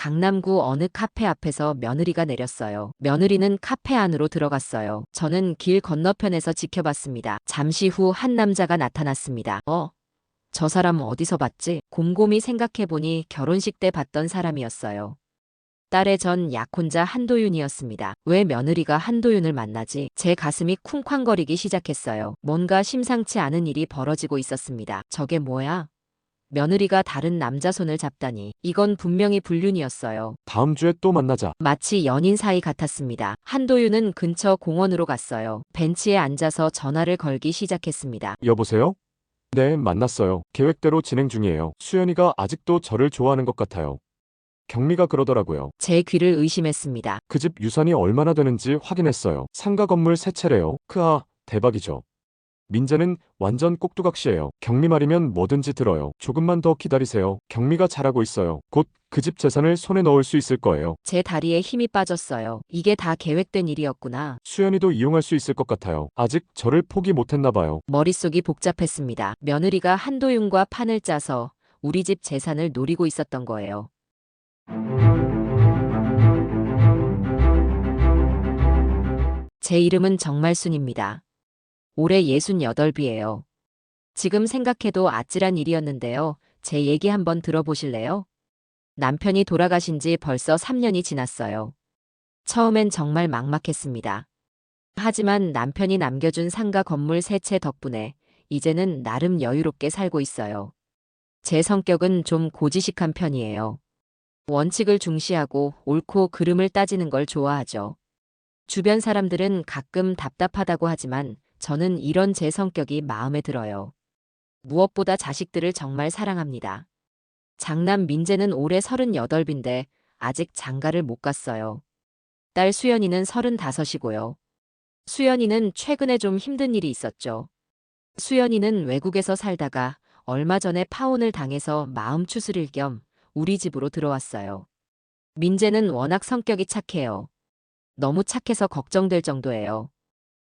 강남구 어느 카페 앞에서 며느리가 내렸어요. 며느리는 카페 안으로 들어갔어요. 저는 길 건너편에서 지켜봤습니다. 잠시 후 한 남자가 나타났습니다. 저 사람 어디서 봤지? 곰곰이 생각해보니 결혼식 때 봤던 사람이었어요. 딸의 전 약혼자 한도윤이었습니다. 왜 며느리가 한도윤을 만나지? 제 가슴이 쿵쾅거리기 시작했어요. 뭔가 심상치 않은 일이 벌어지고 있었습니다. 저게 뭐야? 며느리가 다른 남자 손을 잡다니. 이건 분명히 불륜이었어요. 다음 주에 또 만나자. 마치 연인 사이 같았습니다. 한도윤은 근처 공원으로 갔어요. 벤치에 앉아서 전화를 걸기 시작했습니다. 여보세요? 네, 만났어요. 계획대로 진행 중이에요. 수연이가 아직도 저를 좋아하는 것 같아요. 경미가 그러더라고요. 제 귀를 의심했습니다. 그 집 유산이 얼마나 되는지 확인했어요. 상가 건물 세 채래요. 크아, 대박이죠. 민재는 완전 꼭두각시예요. 경미 말이면 뭐든지 들어요. 조금만 더 기다리세요. 경미가 잘하고 있어요. 곧 그 집 재산을 손에 넣을 수 있을 거예요. 제 다리에 힘이 빠졌어요. 이게 다 계획된 일이었구나. 수연이도 이용할 수 있을 것 같아요. 아직 저를 포기 못했나 봐요. 머릿속이 복잡했습니다. 며느리가 한도윤과 판을 짜서 우리 집 재산을 노리고 있었던 거예요. 제 이름은 정말순입니다. 올해 68이에요. 지금 생각해도 아찔한 일이었는데요. 제 얘기 한번 들어보실래요? 남편이 돌아가신 지 벌써 3년이 지났어요. 처음엔 정말 막막했습니다. 하지만 남편이 남겨준 상가 건물 세 채 덕분에 이제는 나름 여유롭게 살고 있어요. 제 성격은 좀 고지식한 편이에요. 원칙을 중시하고 옳고 그름을 따지는 걸 좋아하죠. 주변 사람들은 가끔 답답하다고 하지만 저는 이런 제 성격이 마음에 들어요. 무엇보다 자식들을 정말 사랑합니다. 장남 민재는 올해 38인데 아직 장가를 못 갔어요. 딸 수연이는 35이고요. 수연이는 최근에 좀 힘든 일이 있었죠. 수연이는 외국에서 살다가 얼마 전에 파혼을 당해서 마음 추스릴 겸 우리 집으로 들어왔어요. 민재는 워낙 성격이 착해요. 너무 착해서 걱정될 정도예요.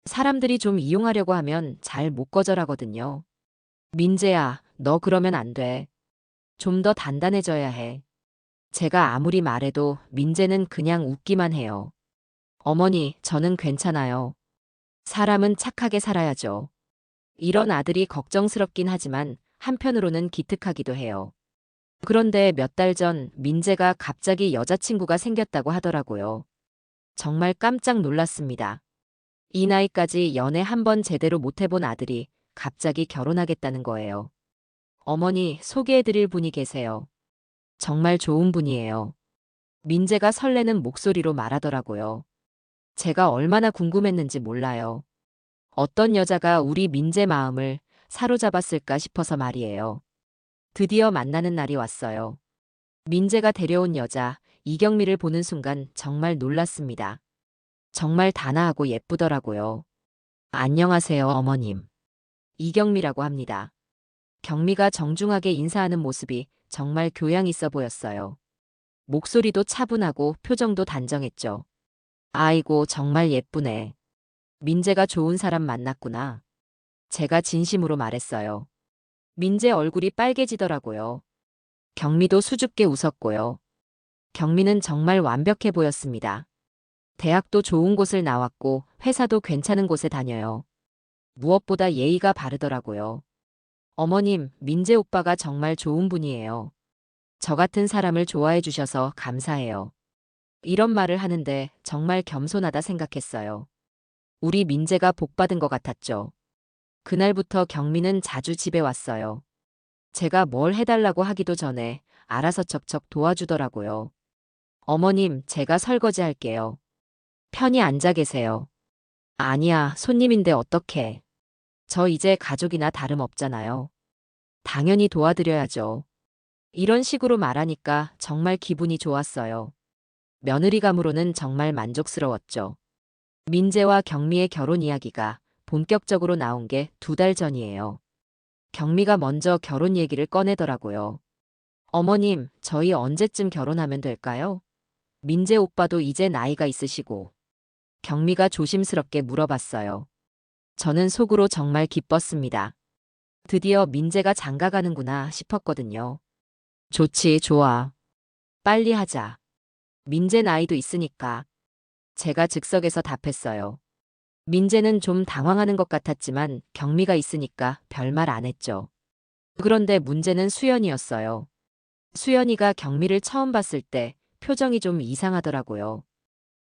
사람들이 좀 이용하려고 하면 잘 못 거절하거든요. 민재야, 너 그러면 안 돼. 좀 더 단단해져야 해. 제가 아무리 말해도 민재는 그냥 웃기만 해요. 어머니, 저는 괜찮아요. 사람은 착하게 살아야죠. 이런 아들이 걱정스럽긴 하지만 한편으로는 기특하기도 해요. 그런데 몇 달 전 민재가 갑자기 여자친구가 생겼다고 하더라고요. 정말 깜짝 놀랐습니다. 이 나이까지 연애 한 번 제대로 못 해본 아들이 갑자기 결혼하겠다는 거예요. 어머니, 소개해드릴 분이 계세요. 정말 좋은 분이에요. 민재가 설레는 목소리로 말하더라고요. 제가 얼마나 궁금했는지 몰라요. 어떤 여자가 우리 민재 마음을 사로잡았을까 싶어서 말이에요. 드디어 만나는 날이 왔어요. 민재가 데려온 여자, 이경미를 보는 순간 정말 놀랐습니다. 정말 단아하고 예쁘더라고요. 안녕하세요, 어머님. 이경미라고 합니다. 경미가 정중하게 인사하는 모습이 정말 교양 있어 보였어요. 목소리도 차분하고 표정도 단정했죠. 아이고, 정말 예쁘네. 민재가 좋은 사람 만났구나. 제가 진심으로 말했어요. 민재 얼굴이 빨개지더라고요. 경미도 수줍게 웃었고요. 경미는 정말 완벽해 보였습니다. 대학도 좋은 곳을 나왔고 회사도 괜찮은 곳에 다녀요. 무엇보다 예의가 바르더라고요. 어머님, 민재 오빠가 정말 좋은 분이에요. 저 같은 사람을 좋아해 주셔서 감사해요. 이런 말을 하는데 정말 겸손하다 생각했어요. 우리 민재가 복 받은 것 같았죠. 그날부터 경미는 자주 집에 왔어요. 제가 뭘 해달라고 하기도 전에 알아서 척척 도와주더라고요. 어머님, 제가 설거지 할게요. 편히 앉아 계세요. 아니야, 손님인데 어떡해. 저 이제 가족이나 다름없잖아요. 당연히 도와드려야죠. 이런 식으로 말하니까 정말 기분이 좋았어요. 며느리감으로는 정말 만족스러웠죠. 민재와 경미의 결혼 이야기가 본격적으로 나온 게 2달 전이에요. 경미가 먼저 결혼 얘기를 꺼내더라고요. 어머님, 저희 언제쯤 결혼하면 될까요? 민재 오빠도 이제 나이가 있으시고. 경미가 조심스럽게 물어봤어요. 저는 속으로 정말 기뻤습니다. 드디어 민재가 장가 가는구나 싶었거든요. 좋지, 좋아. 빨리 하자. 민재 나이도 있으니까. 제가 즉석에서 답했어요. 민재는 좀 당황하는 것 같았지만 경미가 있으니까 별말 안 했죠. 그런데 문제는 수연이었어요. 수연이가 경미를 처음 봤을 때 표정이 좀 이상하더라고요.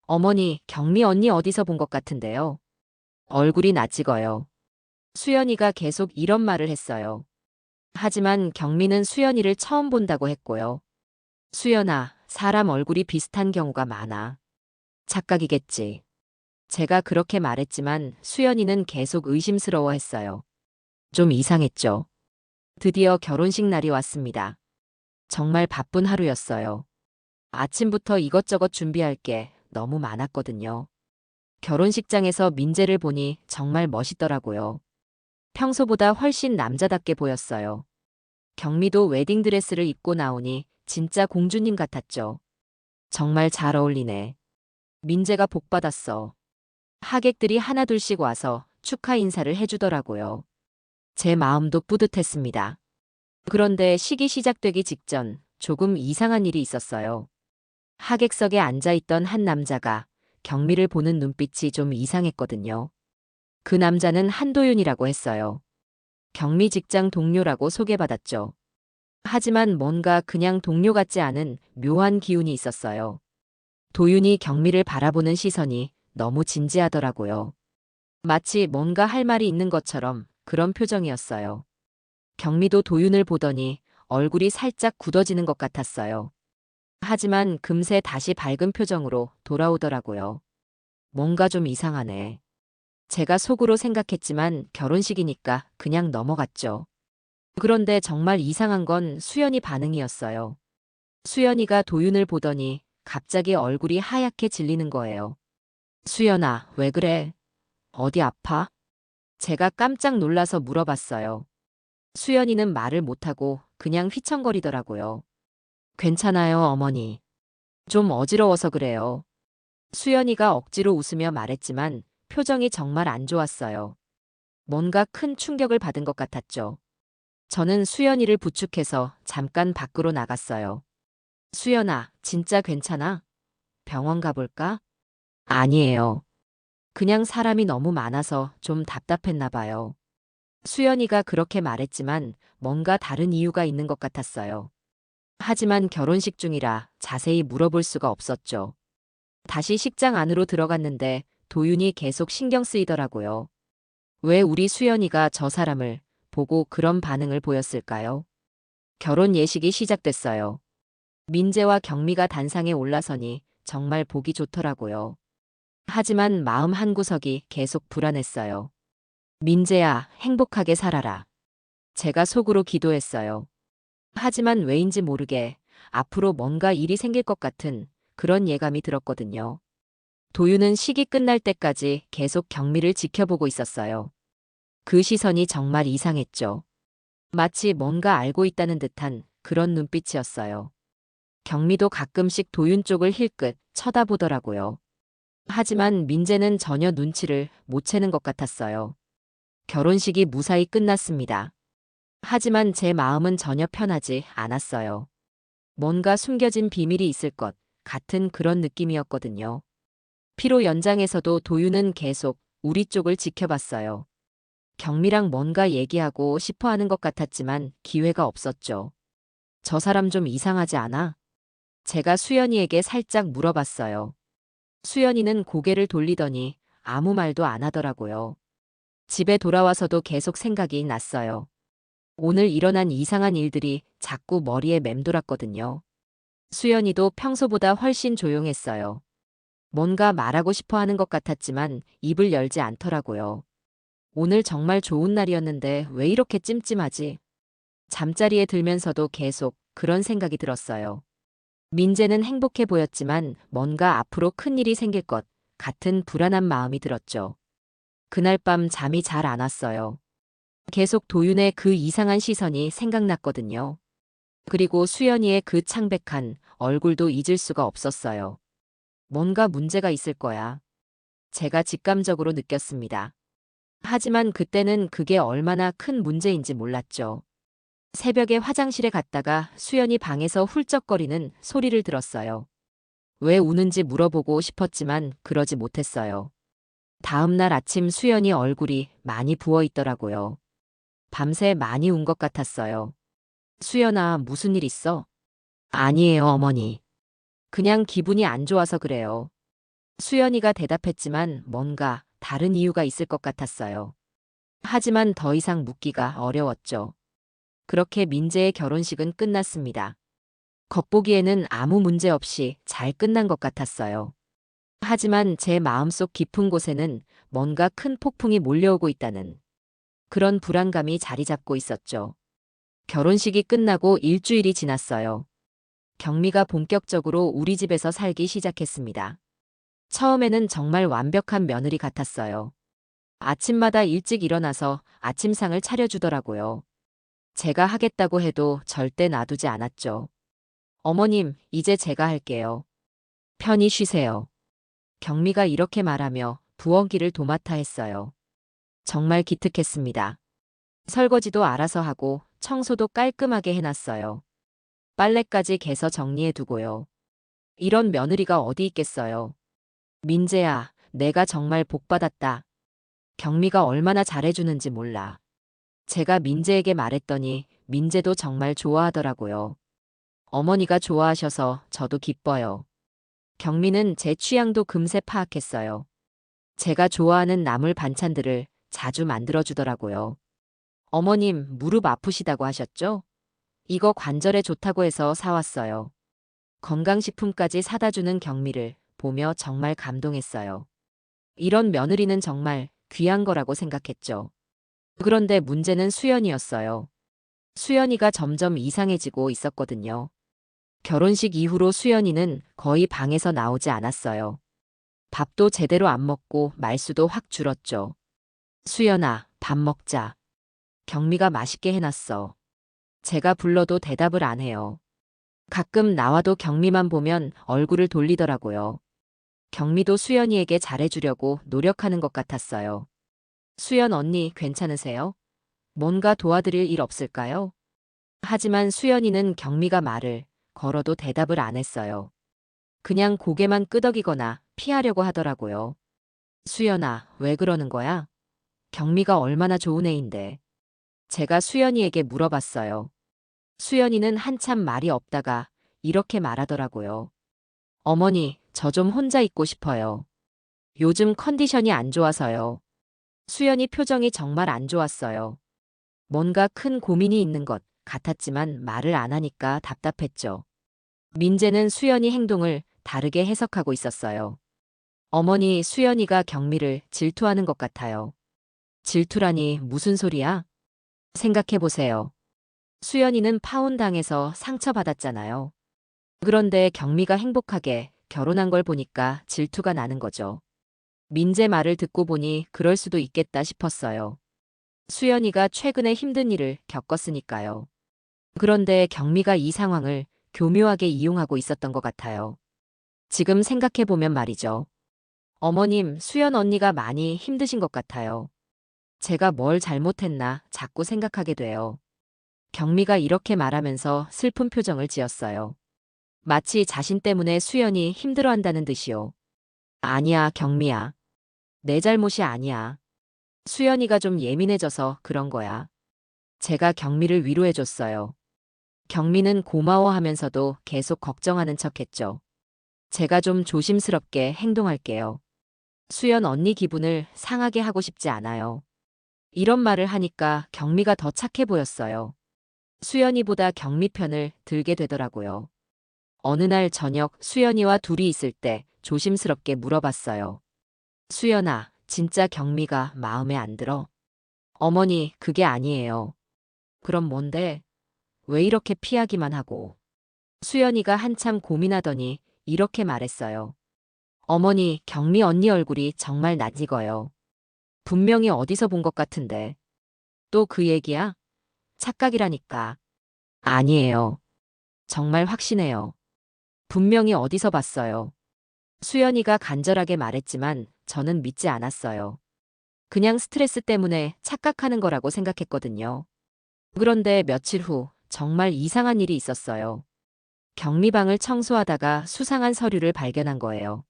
어머니, 경미 언니 어디서 본 것 같은데요. 얼굴이 낯익어요. 수연이가 계속 이런 말을 했어요. 하지만 경미는 수연이를 처음 본다고 했고요. 수연아, 사람 얼굴이 비슷한 경우가 많아. 착각이겠지. 제가 그렇게 말했지만 수연이는 계속 의심스러워 했어요. 좀 이상했죠. 드디어 결혼식 날이 왔습니다. 정말 바쁜 하루였어요. 아침부터 이것저것 준비할 게 너무 많았거든요. 결혼식장에서 민재를 보니 정말 멋있더라고요. 평소보다 훨씬 남자답게 보였어요. 경미도 웨딩드레스를 입고 나오니 진짜 공주님 같았죠. 정말 잘 어울리네. 민재가 복 받았어. 하객들이 하나둘씩 와서 축하 인사를 해주더라고요. 제 마음도 뿌듯했습니다. 그런데 식이 시작되기 직전 조금 이상한 일이 있었어요. 하객석에 앉아있던 한 남자가 경미를 보는 눈빛이 좀 이상했거든요. 그 남자는 한도윤이라고 했어요. 경미 직장 동료라고 소개받았죠. 하지만 뭔가 그냥 동료 같지 않은 묘한 기운이 있었어요. 도윤이 경미를 바라보는 시선이 너무 진지하더라고요. 마치 뭔가 할 말이 있는 것처럼 그런 표정이었어요. 경미도 도윤을 보더니 얼굴이 살짝 굳어지는 것 같았어요. 하지만 금세 다시 밝은 표정으로 돌아오더라고요. 뭔가 좀 이상하네. 제가 속으로 생각했지만 결혼식이니까 그냥 넘어갔죠. 그런데 정말 이상한 건 수연이 반응이었어요. 수연이가 도윤을 보더니 갑자기 얼굴이 하얗게 질리는 거예요. 수연아, 왜 그래? 어디 아파? 제가 깜짝 놀라서 물어봤어요. 수연이는 말을 못하고 그냥 휘청거리더라고요. 괜찮아요, 어머니. 좀 어지러워서 그래요. 수연이가 억지로 웃으며 말했지만 표정이 정말 안 좋았어요. 뭔가 큰 충격을 받은 것 같았죠. 저는 수연이를 부축해서 잠깐 밖으로 나갔어요. 수연아, 진짜 괜찮아? 병원 가볼까? 아니에요. 그냥 사람이 너무 많아서 좀 답답했나 봐요. 수연이가 그렇게 말했지만 뭔가 다른 이유가 있는 것 같았어요. 하지만 결혼식 중이라 자세히 물어볼 수가 없었죠. 다시 식장 안으로 들어갔는데 도윤이 계속 신경 쓰이더라고요. 왜 우리 수연이가 저 사람을 보고 그런 반응을 보였을까요? 결혼 예식이 시작됐어요. 민재와 경미가 단상에 올라서니 정말 보기 좋더라고요. 하지만 마음 한구석이 계속 불안했어요. 민재야, 행복하게 살아라. 제가 속으로 기도했어요. 하지만 왜인지 모르게 앞으로 뭔가 일이 생길 것 같은 그런 예감이 들었거든요. 도윤은 식이 끝날 때까지 계속 경미를 지켜보고 있었어요. 그 시선이 정말 이상했죠. 마치 뭔가 알고 있다는 듯한 그런 눈빛이었어요. 경미도 가끔씩 도윤 쪽을 힐끗 쳐다보더라고요. 하지만 민재는 전혀 눈치를 못 채는 것 같았어요. 결혼식이 무사히 끝났습니다. 하지만 제 마음은 전혀 편하지 않았어요. 뭔가 숨겨진 비밀이 있을 것 같은 그런 느낌이었거든요. 피로 연장에서도 도윤은 계속 우리 쪽을 지켜봤어요. 경미랑 뭔가 얘기하고 싶어 하는 것 같았지만 기회가 없었죠. 저 사람 좀 이상하지 않아? 제가 수연이에게 살짝 물어봤어요. 수연이는 고개를 돌리더니 아무 말도 안 하더라고요. 집에 돌아와서도 계속 생각이 났어요. 오늘 일어난 이상한 일들이 자꾸 머리에 맴돌았거든요. 수연이도 평소보다 훨씬 조용했어요. 뭔가 말하고 싶어 하는 것 같았지만 입을 열지 않더라고요. 오늘 정말 좋은 날이었는데 왜 이렇게 찜찜하지? 잠자리에 들면서도 계속 그런 생각이 들었어요. 민재는 행복해 보였지만 뭔가 앞으로 큰일이 생길 것 같은 불안한 마음이 들었죠. 그날 밤 잠이 잘 안 왔어요. 계속 도윤의 그 이상한 시선이 생각났거든요. 그리고 수연이의 그 창백한 얼굴도 잊을 수가 없었어요. 뭔가 문제가 있을 거야. 제가 직감적으로 느꼈습니다. 하지만 그때는 그게 얼마나 큰 문제인지 몰랐죠. 새벽에 화장실에 갔다가 수연이 방에서 훌쩍거리는 소리를 들었어요. 왜 우는지 물어보고 싶었지만 그러지 못했어요. 다음 날 아침 수연이 얼굴이 많이 부어 있더라고요. 밤새 많이 운 것 같았어요. 수연아, 무슨 일 있어? 아니에요, 어머니. 그냥 기분이 안 좋아서 그래요. 수연이가 대답했지만 뭔가 다른 이유가 있을 것 같았어요. 하지만 더 이상 묻기가 어려웠죠. 그렇게 민재의 결혼식은 끝났습니다. 겉보기에는 아무 문제 없이 잘 끝난 것 같았어요. 하지만 제 마음속 깊은 곳에는 뭔가 큰 폭풍이 몰려오고 있다는 그런 불안감이 자리 잡고 있었죠. 결혼식이 끝나고 일주일이 지났어요. 경미가 본격적으로 우리 집에서 살기 시작했습니다. 처음에는 정말 완벽한 며느리 같았어요. 아침마다 일찍 일어나서 아침상을 차려주더라고요. 제가 하겠다고 해도 절대 놔두지 않았죠. 어머님, 이제 제가 할게요. 편히 쉬세요. 경미가 이렇게 말하며 부엌일을 도맡아 했어요. 정말 기특했습니다. 설거지도 알아서 하고 청소도 깔끔하게 해놨어요. 빨래까지 개서 정리해두고요. 이런 며느리가 어디 있겠어요. 민재야, 내가 정말 복받았다. 경미가 얼마나 잘해주는지 몰라. 제가 민재에게 말했더니 민재도 정말 좋아하더라고요. 어머니가 좋아하셔서 저도 기뻐요. 경미는 제 취향도 금세 파악했어요. 제가 좋아하는 나물 반찬들을 자주 만들어주더라고요. 어머님, 무릎 아프시다고 하셨죠? 이거 관절에 좋다고 해서 사왔어요. 건강식품까지 사다 주는 경미를 보며 정말 감동했어요. 이런 며느리는 정말 귀한 거라고 생각했죠. 그런데 문제는 수연이었어요. 수연이가 점점 이상해지고 있었거든요. 결혼식 이후로 수연이는 거의 방에서 나오지 않았어요. 밥도 제대로 안 먹고 말수도 확 줄었죠. 수연아, 밥 먹자. 경미가 맛있게 해놨어. 제가 불러도 대답을 안 해요. 가끔 나와도 경미만 보면 얼굴을 돌리더라고요. 경미도 수연이에게 잘해주려고 노력하는 것 같았어요. 수연 언니 괜찮으세요? 뭔가 도와드릴 일 없을까요? 하지만 수연이는 경미가 말을 걸어도 대답을 안 했어요. 그냥 고개만 끄덕이거나 피하려고 하더라고요. 수연아, 왜 그러는 거야? 경미가 얼마나 좋은 애인데. 제가 수연이에게 물어봤어요. 수연이는 한참 말이 없다가 이렇게 말하더라고요. 어머니, 저 좀 혼자 있고 싶어요. 요즘 컨디션이 안 좋아서요. 수연이 표정이 정말 안 좋았어요. 뭔가 큰 고민이 있는 것 같았지만 말을 안 하니까 답답했죠. 민재는 수연이 행동을 다르게 해석하고 있었어요. 어머니, 수연이가 경미를 질투하는 것 같아요. 질투라니 무슨 소리야? 생각해보세요. 수연이는 파혼당해서 상처받았잖아요. 그런데 경미가 행복하게 결혼한 걸 보니까 질투가 나는 거죠. 민재 말을 듣고 보니 그럴 수도 있겠다 싶었어요. 수연이가 최근에 힘든 일을 겪었으니까요. 그런데 경미가 이 상황을 교묘하게 이용하고 있었던 것 같아요. 지금 생각해보면 말이죠. 어머님, 수연 언니가 많이 힘드신 것 같아요. 제가 뭘 잘못했나 자꾸 생각하게 돼요. 경미가 이렇게 말하면서 슬픈 표정을 지었어요. 마치 자신 때문에 수연이 힘들어한다는 듯이요. 아니야, 경미야. 내 잘못이 아니야. 수연이가 좀 예민해져서 그런 거야. 제가 경미를 위로해줬어요. 경미는 고마워하면서도 계속 걱정하는 척했죠. 제가 좀 조심스럽게 행동할게요. 수연 언니 기분을 상하게 하고 싶지 않아요. 이런 말을 하니까 경미가 더 착해 보였어요. 수연이보다 경미 편을 들게 되더라고요. 어느 날 저녁 수연이와 둘이 있을 때 조심스럽게 물어봤어요. 수연아, 진짜 경미가 마음에 안 들어? 어머니, 그게 아니에요. 그럼 뭔데? 왜 이렇게 피하기만 하고? 수연이가 한참 고민하더니 이렇게 말했어요. 어머니, 경미 언니 얼굴이 정말 낯익어요. 분명히 어디서 본 것 같은데. 또 그 얘기야? 착각이라니까. 아니에요. 정말 확신해요. 분명히 어디서 봤어요. 수연이가 간절하게 말했지만 저는 믿지 않았어요. 그냥 스트레스 때문에 착각하는 거라고 생각했거든요. 그런데 며칠 후 정말 이상한 일이 있었어요. 경미방을 청소하다가 수상한 서류를 발견한 거예요.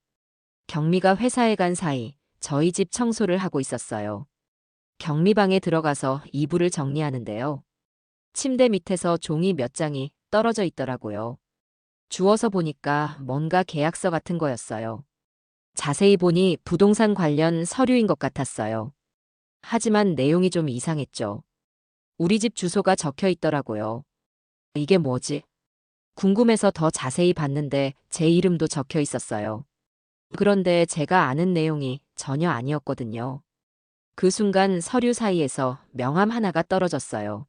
경미가 회사에 간 사이 저희 집 청소를 하고 있었어요. 경미방에 들어가서 이불을 정리하는데요. 침대 밑에서 종이 몇 장이 떨어져 있더라고요. 주워서 보니까 뭔가 계약서 같은 거였어요. 자세히 보니 부동산 관련 서류인 것 같았어요. 하지만 내용이 좀 이상했죠. 우리 집 주소가 적혀 있더라고요. 이게 뭐지? 궁금해서 더 자세히 봤는데 제 이름도 적혀 있었어요. 그런데 제가 아는 내용이 전혀 아니었거든요. 그 순간 서류 사이에서 명함 하나가 떨어졌어요.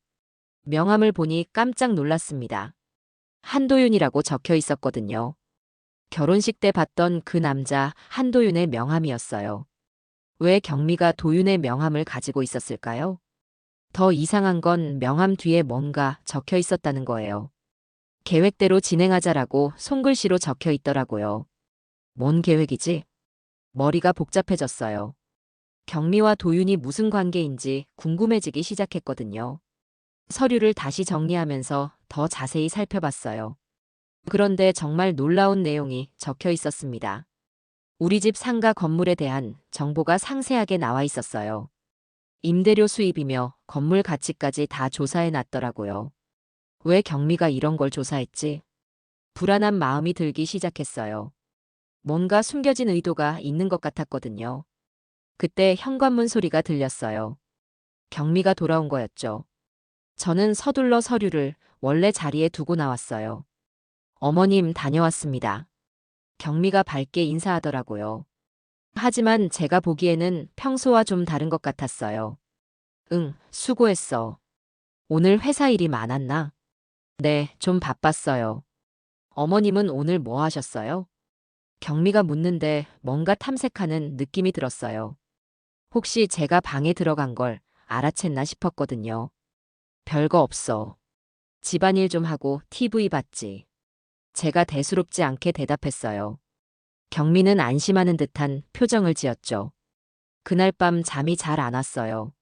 명함을 보니 깜짝 놀랐습니다. 한도윤이라고 적혀 있었거든요. 결혼식 때 봤던 그 남자 한도윤의 명함이었어요. 왜 경미가 도윤의 명함을 가지고 있었을까요? 더 이상한 건 명함 뒤에 뭔가 적혀 있었다는 거예요. 계획대로 진행하자라고 손글씨로 적혀 있더라고요. 뭔 계획이지? 머리가 복잡해졌어요. 경미와 도윤이 무슨 관계인지 궁금해지기 시작했거든요. 서류를 다시 정리하면서 더 자세히 살펴봤어요. 그런데 정말 놀라운 내용이 적혀 있었습니다. 우리 집 상가 건물에 대한 정보가 상세하게 나와 있었어요. 임대료 수입이며 건물 가치까지 다 조사해 놨더라고요. 왜 경미가 이런 걸 조사했지? 불안한 마음이 들기 시작했어요. 뭔가 숨겨진 의도가 있는 것 같았거든요. 그때 현관문 소리가 들렸어요. 경미가 돌아온 거였죠. 저는 서둘러 서류를 원래 자리에 두고 나왔어요. 어머님 다녀왔습니다. 경미가 밝게 인사하더라고요. 하지만 제가 보기에는 평소와 좀 다른 것 같았어요. 응, 수고했어. 오늘 회사 일이 많았나? 네, 좀 바빴어요. 어머님은 오늘 뭐 하셨어요? 경미가 묻는데 뭔가 탐색하는 느낌이 들었어요. 혹시 제가 방에 들어간 걸 알아챘나 싶었거든요. 별거 없어. 집안일 좀 하고 TV 봤지. 제가 대수롭지 않게 대답했어요. 경미는 안심하는 듯한 표정을 지었죠. 그날 밤 잠이 잘 안 왔어요.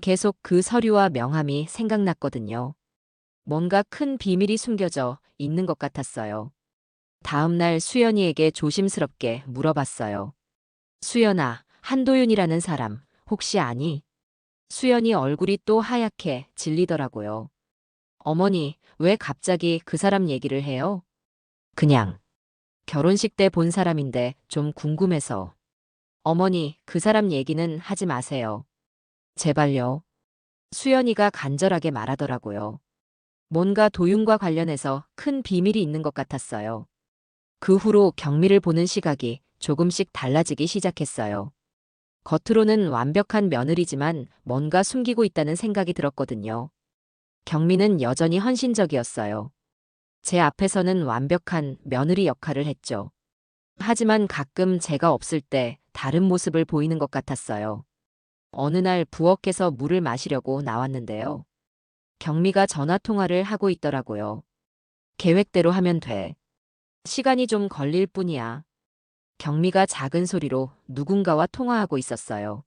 계속 그 서류와 명함이 생각났거든요. 뭔가 큰 비밀이 숨겨져 있는 것 같았어요. 다음 날 수연이에게 조심스럽게 물어봤어요. 수연아, 한도윤이라는 사람 혹시 아니? 수연이 얼굴이 또 하얗게 질리더라고요. 어머니, 왜 갑자기 그 사람 얘기를 해요? 그냥 결혼식 때 본 사람인데 좀 궁금해서. 어머니, 그 사람 얘기는 하지 마세요. 제발요. 수연이가 간절하게 말하더라고요. 뭔가 도윤과 관련해서 큰 비밀이 있는 것 같았어요. 그 후로 경미를 보는 시각이 조금씩 달라지기 시작했어요. 겉으로는 완벽한 며느리지만 뭔가 숨기고 있다는 생각이 들었거든요. 경미는 여전히 헌신적이었어요. 제 앞에서는 완벽한 며느리 역할을 했죠. 하지만 가끔 제가 없을 때 다른 모습을 보이는 것 같았어요. 어느 날 부엌에서 물을 마시려고 나왔는데요. 경미가 전화 통화를 하고 있더라고요. 계획대로 하면 돼. 시간이 좀 걸릴 뿐이야. 경미가 작은 소리로 누군가와 통화하고 있었어요.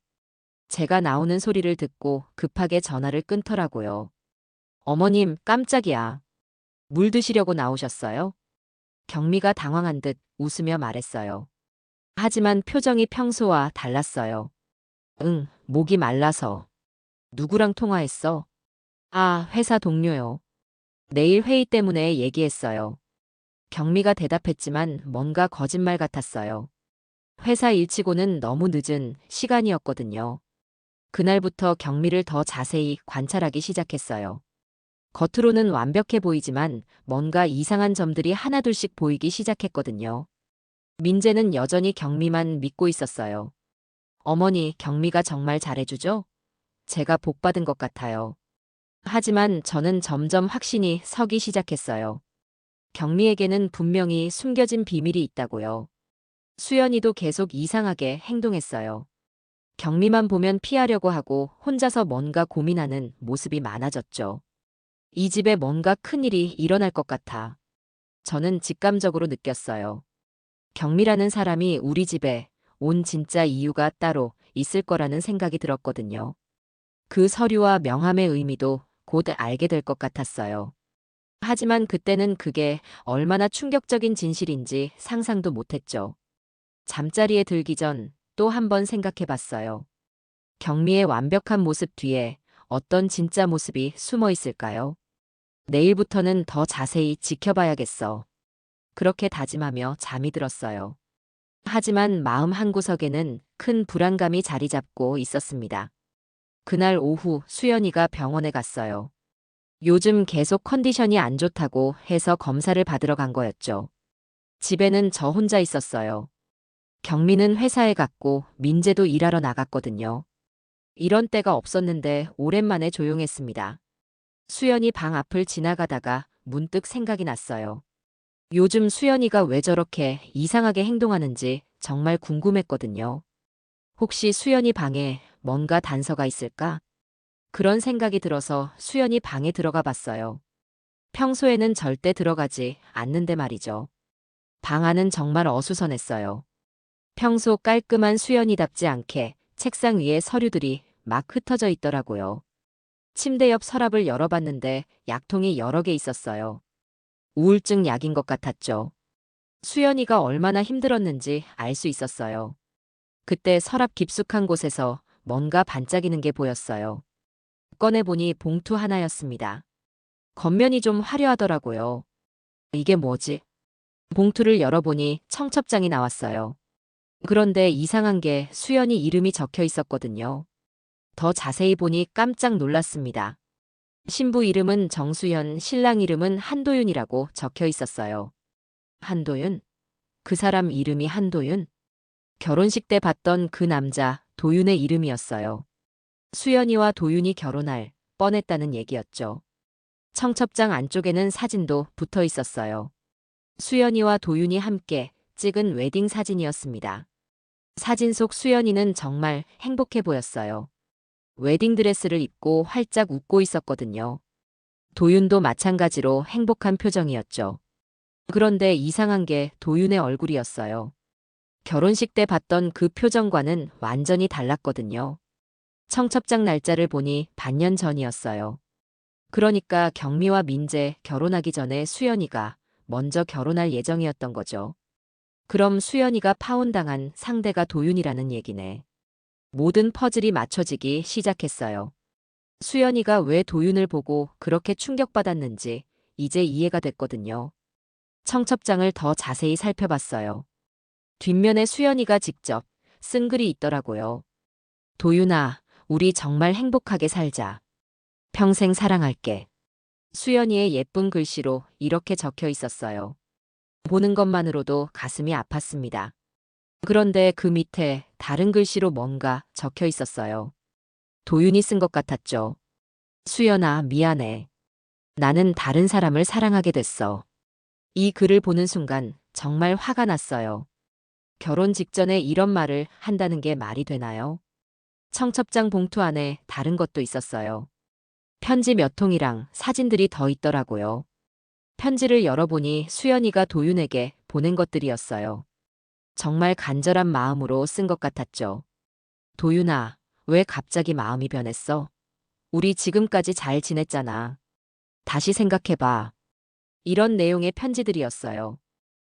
제가 나오는 소리를 듣고 급하게 전화를 끊더라고요. 어머님, 깜짝이야. 물 드시려고 나오셨어요? 경미가 당황한 듯 웃으며 말했어요. 하지만 표정이 평소와 달랐어요. 응, 목이 말라서. 누구랑 통화했어? 아, 회사 동료요. 내일 회의 때문에 얘기했어요. 경미가 대답했지만 뭔가 거짓말 같았어요. 회사 일치고는 너무 늦은 시간이었거든요. 그날부터 경미를 더 자세히 관찰하기 시작했어요. 겉으로는 완벽해 보이지만 뭔가 이상한 점들이 하나둘씩 보이기 시작했거든요. 민재는 여전히 경미만 믿고 있었어요. 어머니, 경미가 정말 잘해주죠? 제가 복받은 것 같아요. 하지만 저는 점점 확신이 서기 시작했어요. 경미에게는 분명히 숨겨진 비밀이 있다고요. 수연이도 계속 이상하게 행동했어요. 경미만 보면 피하려고 하고 혼자서 뭔가 고민하는 모습이 많아졌죠. 이 집에 뭔가 큰일이 일어날 것 같아. 저는 직감적으로 느꼈어요. 경미라는 사람이 우리 집에 온 진짜 이유가 따로 있을 거라는 생각이 들었거든요. 그 서류와 명함의 의미도 곧 알게 될 것 같았어요. 하지만 그때는 그게 얼마나 충격적인 진실인지 상상도 못했죠. 잠자리에 들기 전 또 한 번 생각해 봤어요. 경미의 완벽한 모습 뒤에 어떤 진짜 모습이 숨어 있을까요? 내일부터는 더 자세히 지켜봐야겠어. 그렇게 다짐하며 잠이 들었어요. 하지만 마음 한구석에는 큰 불안감이 자리 잡고 있었습니다. 그날 오후 수연이가 병원에 갔어요. 요즘 계속 컨디션이 안 좋다고 해서 검사를 받으러 간 거였죠. 집에는 저 혼자 있었어요. 경미는 회사에 갔고 민재도 일하러 나갔거든요. 이런 때가 없었는데 오랜만에 조용했습니다. 수연이 방 앞을 지나가다가 문득 생각이 났어요. 요즘 수연이가 왜 저렇게 이상하게 행동하는지 정말 궁금했거든요. 혹시 수연이 방에 뭔가 단서가 있을까? 그런 생각이 들어서 수연이 방에 들어가 봤어요. 평소에는 절대 들어가지 않는데 말이죠. 방 안은 정말 어수선했어요. 평소 깔끔한 수연이답지 않게 책상 위에 서류들이 막 흩어져 있더라고요. 침대 옆 서랍을 열어봤는데 약통이 여러 개 있었어요. 우울증 약인 것 같았죠. 수연이가 얼마나 힘들었는지 알 수 있었어요. 그때 서랍 깊숙한 곳에서 뭔가 반짝이는 게 보였어요. 꺼내보니 봉투 하나였습니다. 겉면이 좀 화려하더라고요. 이게 뭐지? 봉투를 열어보니 청첩장이 나왔어요. 그런데 이상한 게 수연이 이름이 적혀 있었거든요. 더 자세히 보니 깜짝 놀랐습니다. 신부 이름은 정수연, 신랑 이름은 한도윤이라고 적혀 있었어요. 한도윤? 그 사람 이름이 한도윤? 결혼식 때 봤던 그 남자, 도윤의 이름이었어요. 수연이와 도윤이 결혼할 뻔했다는 얘기였죠. 청첩장 안쪽에는 사진도 붙어 있었어요. 수연이와 도윤이 함께 찍은 웨딩 사진이었습니다. 사진 속 수연이는 정말 행복해 보였어요. 웨딩드레스를 입고 활짝 웃고 있었거든요. 도윤도 마찬가지로 행복한 표정이었죠. 그런데 이상한 게 도윤의 얼굴이었어요. 결혼식 때 봤던 그 표정과는 완전히 달랐거든요. 청첩장 날짜를 보니 반년 전이었어요. 그러니까 경미와 민재 결혼하기 전에 수연이가 먼저 결혼할 예정이었던 거죠. 그럼 수연이가 파혼당한 상대가 도윤이라는 얘기네. 모든 퍼즐이 맞춰지기 시작했어요. 수연이가 왜 도윤을 보고 그렇게 충격받았는지 이제 이해가 됐거든요. 청첩장을 더 자세히 살펴봤어요. 뒷면에 수연이가 직접 쓴 글이 있더라고요. 도윤아, 우리 정말 행복하게 살자. 평생 사랑할게. 수연이의 예쁜 글씨로 이렇게 적혀 있었어요. 보는 것만으로도 가슴이 아팠습니다. 그런데 그 밑에 다른 글씨로 뭔가 적혀 있었어요. 도윤이 쓴 것 같았죠. 수연아, 미안해. 나는 다른 사람을 사랑하게 됐어. 이 글을 보는 순간 정말 화가 났어요. 결혼 직전에 이런 말을 한다는 게 말이 되나요? 청첩장 봉투 안에 다른 것도 있었어요. 편지 몇 통이랑 사진들이 더 있더라고요. 편지를 열어보니 수연이가 도윤에게 보낸 것들이었어요. 정말 간절한 마음으로 쓴 것 같았죠. 도윤아, 왜 갑자기 마음이 변했어? 우리 지금까지 잘 지냈잖아. 다시 생각해봐. 이런 내용의 편지들이었어요.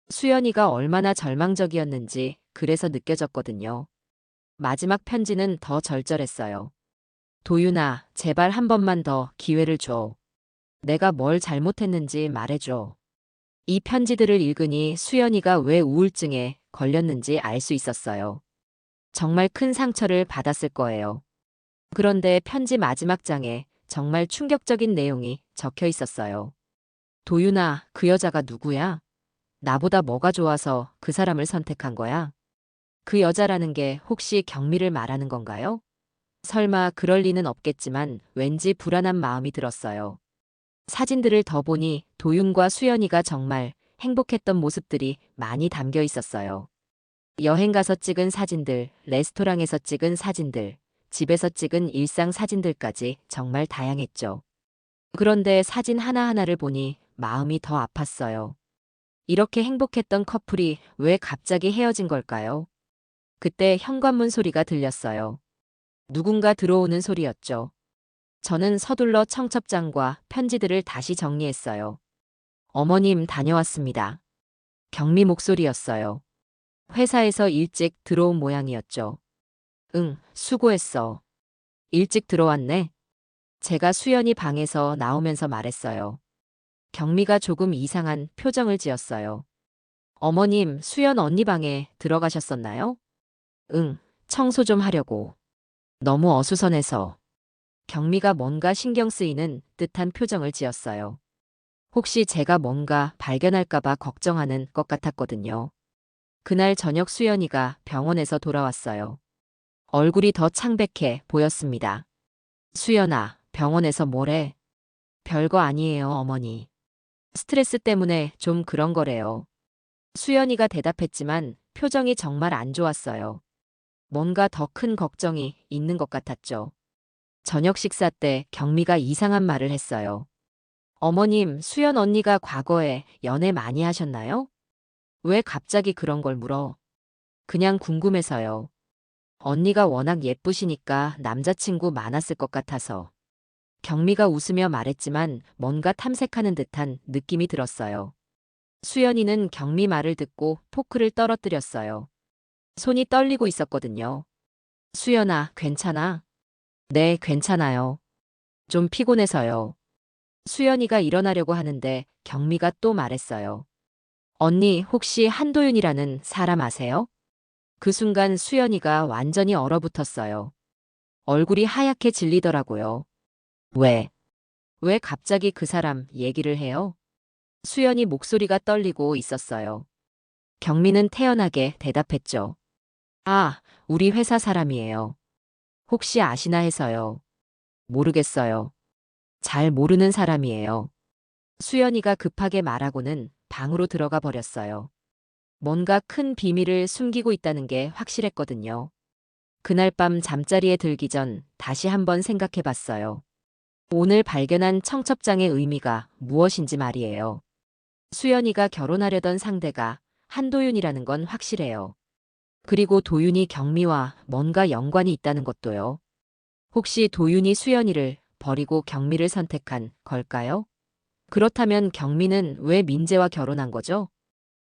수연이가 얼마나 절망적이었는지 그래서 느껴졌거든요. 마지막 편지는 더 절절했어요. 도윤아, 제발 한 번만 더 기회를 줘. 내가 뭘 잘못했는지 말해줘. 이 편지들을 읽으니 수연이가 왜 우울증에 걸렸는지 알 수 있었어요. 정말 큰 상처를 받았을 거예요. 그런데 편지 마지막 장에 정말 충격적인 내용이 적혀 있었어요. 도윤아, 그 여자가 누구야? 나보다 뭐가 좋아서 그 사람을 선택한 거야? 그 여자라는 게 혹시 경미를 말하는 건가요? 설마 그럴 리는 없겠지만 왠지 불안한 마음이 들었어요. 사진들을 더 보니 도윤과 수연이가 정말 행복했던 모습들이 많이 담겨 있었어요. 여행 가서 찍은 사진들, 레스토랑에서 찍은 사진들, 집에서 찍은 일상 사진들까지 정말 다양했죠. 그런데 사진 하나하나를 보니 마음이 더 아팠어요. 이렇게 행복했던 커플이 왜 갑자기 헤어진 걸까요? 그때 현관문 소리가 들렸어요. 누군가 들어오는 소리였죠. 저는 서둘러 청첩장과 편지들을 다시 정리했어요. 어머님 다녀왔습니다. 경미 목소리였어요. 회사에서 일찍 들어온 모양이었죠. 응, 수고했어. 일찍 들어왔네. 제가 수연이 방에서 나오면서 말했어요. 경미가 조금 이상한 표정을 지었어요. 어머님, 수연 언니 방에 들어가셨었나요? 응, 청소 좀 하려고. 너무 어수선해서. 경미가 뭔가 신경 쓰이는 듯한 표정을 지었어요. 혹시 제가 뭔가 발견할까봐 걱정하는 것 같았거든요. 그날 저녁 수연이가 병원에서 돌아왔어요. 얼굴이 더 창백해 보였습니다. 수연아, 병원에서 뭐래? 별거 아니에요, 어머니. 스트레스 때문에 좀 그런 거래요. 수연이가 대답했지만 표정이 정말 안 좋았어요. 뭔가 더 큰 걱정이 있는 것 같았죠. 저녁 식사 때 경미가 이상한 말을 했어요. 어머님, 수연 언니가 과거에 연애 많이 하셨나요? 왜 갑자기 그런 걸 물어? 그냥 궁금해서요. 언니가 워낙 예쁘시니까 남자친구 많았을 것 같아서. 경미가 웃으며 말했지만 뭔가 탐색하는 듯한 느낌이 들었어요. 수연이는 경미 말을 듣고 포크를 떨어뜨렸어요. 손이 떨리고 있었거든요. 수연아, 괜찮아? 네, 괜찮아요. 좀 피곤해서요. 수연이가 일어나려고 하는데 경미가 또 말했어요. 언니, 혹시 한도윤이라는 사람 아세요? 그 순간 수연이가 완전히 얼어붙었어요. 얼굴이 하얗게 질리더라고요. 왜? 왜 갑자기 그 사람 얘기를 해요? 수연이 목소리가 떨리고 있었어요. 경미는 태연하게 대답했죠. 아, 우리 회사 사람이에요. 혹시 아시나 해서요. 모르겠어요. 잘 모르는 사람이에요. 수연이가 급하게 말하고는 방으로 들어가 버렸어요. 뭔가 큰 비밀을 숨기고 있다는 게 확실했거든요. 그날 밤 잠자리에 들기 전 다시 한번 생각해 봤어요. 오늘 발견한 청첩장의 의미가 무엇인지 말이에요. 수연이가 결혼하려던 상대가 한도윤이라는 건 확실해요. 그리고 도윤이 경미와 뭔가 연관이 있다는 것도요. 혹시 도윤이 수연이를 버리고 경미를 선택한 걸까요? 그렇다면 경미는 왜 민재와 결혼한 거죠?